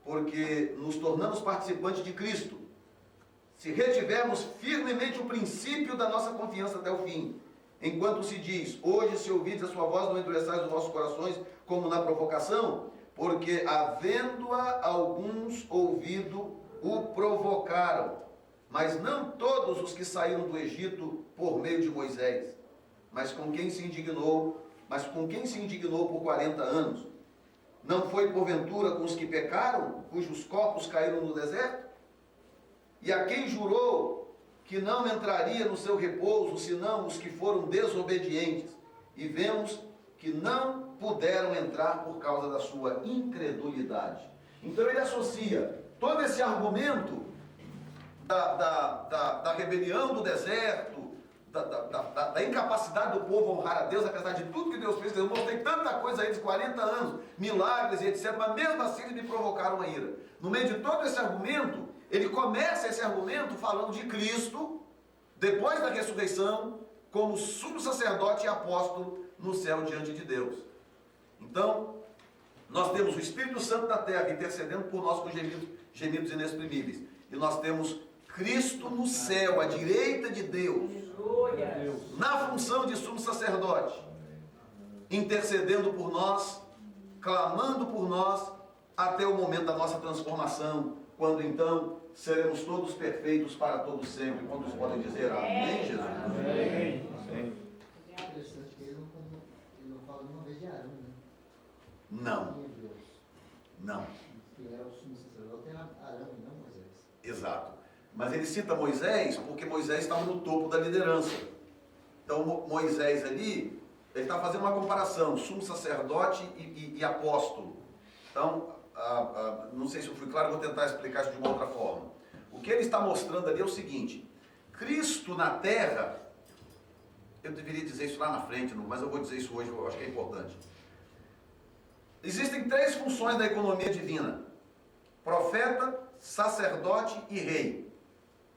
porque nos tornamos participantes de Cristo, se retivermos firmemente o princípio da nossa confiança até o fim. Enquanto se diz, hoje se ouvides a sua voz, não endureçais os vossos corações, como na provocação, porque havendo-a alguns ouvido, o provocaram. Mas não todos os que saíram do Egito por meio de Moisés, mas com quem se indignou por 40 anos. Não foi porventura com os que pecaram, cujos corpos caíram no deserto? E a quem jurou que não entraria no seu repouso, senão os que foram desobedientes? E vemos que não puderam entrar por causa da sua incredulidade. Então ele associa todo esse argumento da rebelião do deserto, da incapacidade do povo honrar a Deus, apesar de tudo que Deus fez. Eu mostrei tanta coisa a eles, 40 anos, milagres e etc., mas mesmo assim eles me provocaram a ira. No meio de todo esse argumento, ele começa esse argumento falando de Cristo, depois da ressurreição, como sumo sacerdote e apóstolo no céu diante de Deus. Então, nós temos o Espírito Santo da terra intercedendo por nós com gemidos inexprimíveis. E nós temos Cristo no céu, à direita de Deus, na função de sumo sacerdote, intercedendo por nós, clamando por nós, até o momento da nossa transformação, quando então seremos todos perfeitos para todos sempre. Quantos podem dizer amém, Jesus? Amém. Interessante que ele não fala nenhuma vez de Arão, né? Não. Não. Ele era o sumo sacerdote, era Arão e não Moisés. Exato. Mas ele cita Moisés porque Moisés estava no topo da liderança. Então Moisés ali, ele está fazendo uma comparação, sumo sacerdote e apóstolo. Então, não sei se eu fui claro, vou tentar explicar isso de uma outra forma. O que ele está mostrando ali é o seguinte: Cristo na terra, eu deveria dizer isso lá na frente, mas eu vou dizer isso hoje, eu acho que é importante. Existem 3 funções da economia divina: profeta, sacerdote e rei.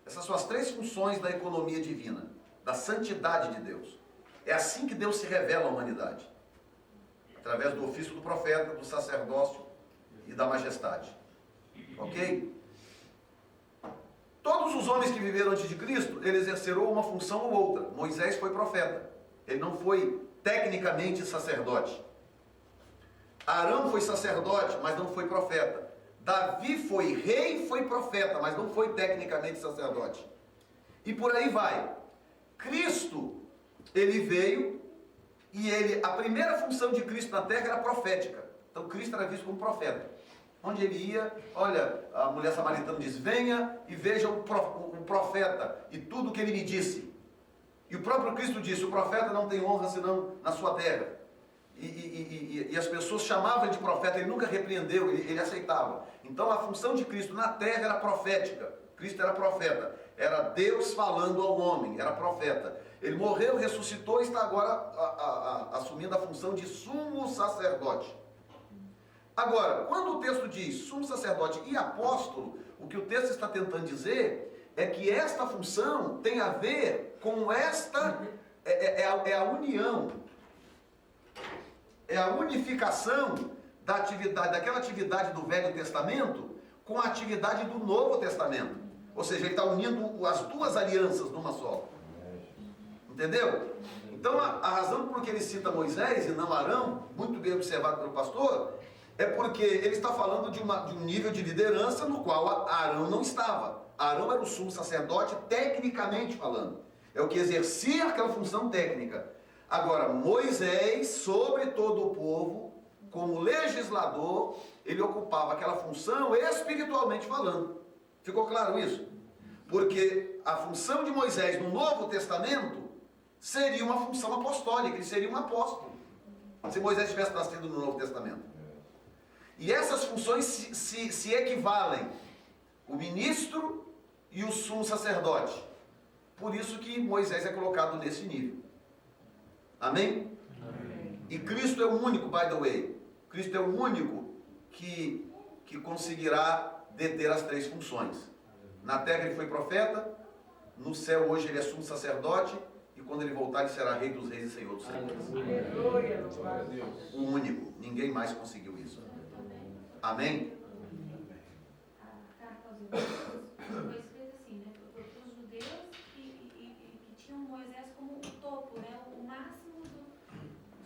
Essas são as 3 funções da economia divina, da santidade de Deus. É assim que Deus se revela à humanidade, através do ofício do profeta, do sacerdócio e da majestade. Ok? Todos os homens que viveram antes de Cristo, eles exerceram uma função ou outra. Moisés foi profeta, ele não foi tecnicamente sacerdote. Arão foi sacerdote, mas não foi profeta. Davi foi rei, foi profeta, mas não foi tecnicamente sacerdote. E por aí vai. Cristo, ele veio e a primeira função de Cristo na terra era profética. Então Cristo era visto como profeta. Onde ele ia, olha, a mulher samaritana diz: venha e veja o profeta e tudo o que ele me disse. E o próprio Cristo disse: o profeta não tem honra senão na sua terra. E as pessoas chamavam ele de profeta, ele nunca repreendeu, ele aceitava. Então a função de Cristo na terra era profética. Cristo era profeta, era Deus falando ao homem, era profeta. Ele morreu, ressuscitou e está agora assumindo a função de sumo sacerdote. Agora, quando o texto diz sumo sacerdote e apóstolo, o que o texto está tentando dizer é que esta função tem a ver com esta, é a união, é a unificação da atividade, daquela atividade do Velho Testamento com a atividade do Novo Testamento. Ou seja, ele está unindo as duas alianças numa só. Entendeu? Então a razão por que ele cita Moisés e não Arão, muito bem observado pelo pastor, é porque ele está falando de um nível de liderança no qual Arão não estava. Arão era o sumo sacerdote tecnicamente falando. É o que exercia aquela função técnica. Agora, Moisés, sobre todo o povo, como legislador, ele ocupava aquela função espiritualmente falando. Ficou claro isso? Porque a função de Moisés no Novo Testamento seria uma função apostólica, ele seria um apóstolo, se Moisés tivesse nascido no Novo Testamento. E essas funções se equivalem, o ministro e o sumo sacerdote. Por isso que Moisés é colocado nesse nível. Amém? Amém. E Cristo é o único, by the way, Cristo é o único que conseguirá deter as três funções. Na terra ele foi profeta, no céu hoje ele é sumo sacerdote, e quando ele voltar ele será rei dos reis e senhor dos senhores. Aleluia. Glória a Deus. O único, ninguém mais conseguiu isso. Amém? A carta aos Hebreus foi escrita assim, né, para os judeus que tinham Moisés como o topo, né, o máximo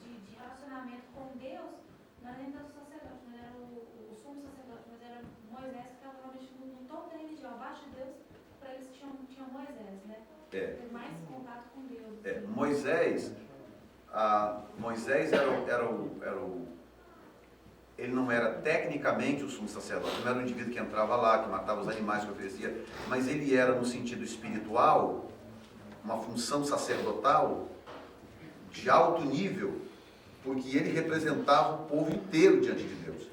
de relacionamento com Deus, não era nem do sacerdote, não era o sumo sacerdote, mas era Moisés que estava realmente no topo da religião, abaixo de Deus, para eles tinham Moisés, né? Ter mais contato com Deus. Moisés ele não era tecnicamente o sumo sacerdote, não era um indivíduo que entrava lá, que matava os animais, que oferecia, mas ele era, no sentido espiritual, uma função sacerdotal de alto nível, porque ele representava o povo inteiro diante de Deus.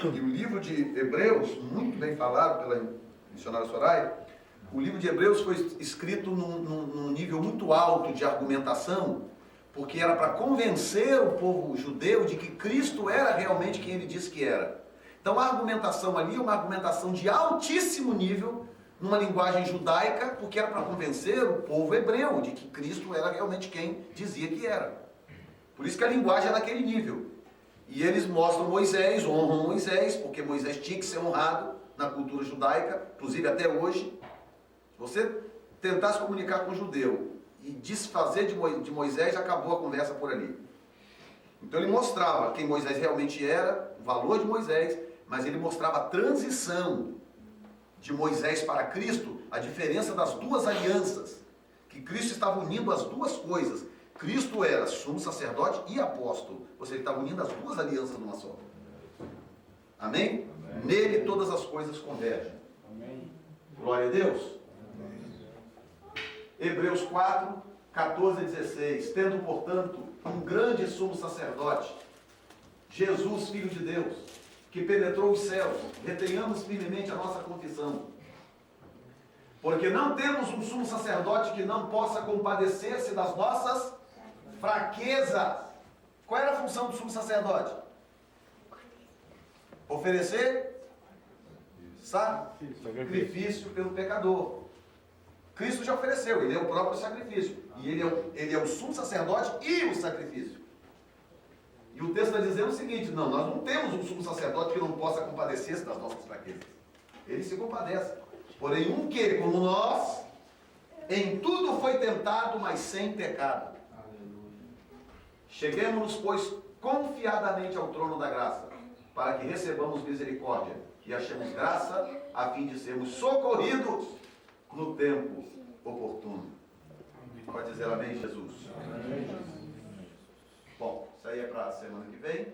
E o livro de Hebreus, muito bem falado pela missionária Soraya, o livro de Hebreus foi escrito num nível muito alto de argumentação, porque era para convencer o povo judeu de que Cristo era realmente quem ele disse que era. Então a argumentação ali é uma argumentação de altíssimo nível, numa linguagem judaica, porque era para convencer o povo hebreu de que Cristo era realmente quem dizia que era. Por isso que a linguagem é daquele nível. E eles mostram Moisés, honram Moisés, porque Moisés tinha que ser honrado na cultura judaica, inclusive até hoje. Se você tentar se comunicar com o judeu e desfazer de Moisés, acabou a conversa por ali. Então ele mostrava quem Moisés realmente era, o valor de Moisés, mas ele mostrava a transição de Moisés para Cristo, a diferença das duas alianças, que Cristo estava unindo as duas coisas. Cristo era sumo sacerdote e apóstolo, ou seja, ele estava unindo as duas alianças numa só. Amém? Amém. Nele todas as coisas convergem. Amém. Glória a Deus. Hebreus 4, 14 a 16. Tendo, portanto, um grande sumo sacerdote, Jesus, Filho de Deus, que penetrou os céus, retenhamos firmemente a nossa confissão. Porque não temos um sumo sacerdote que não possa compadecer-se das nossas fraquezas. Qual era a função do sumo sacerdote? Oferecer sacrifício pelo pecador. Cristo já ofereceu, ele é o próprio sacrifício. E ele é o sumo sacerdote e o sacrifício. E o texto está dizendo o seguinte: não, nós não temos um sumo sacerdote que não possa compadecer-se das nossas fraquezas. Ele se compadece. Porém, um que, como nós, em tudo foi tentado, mas sem pecado. Cheguemos-nos, pois, confiadamente ao trono da graça, para que recebamos misericórdia e achemos graça, a fim de sermos socorridos no tempo oportuno. Pode dizer amém, Jesus? Amém. Bom, isso aí é para a semana que vem.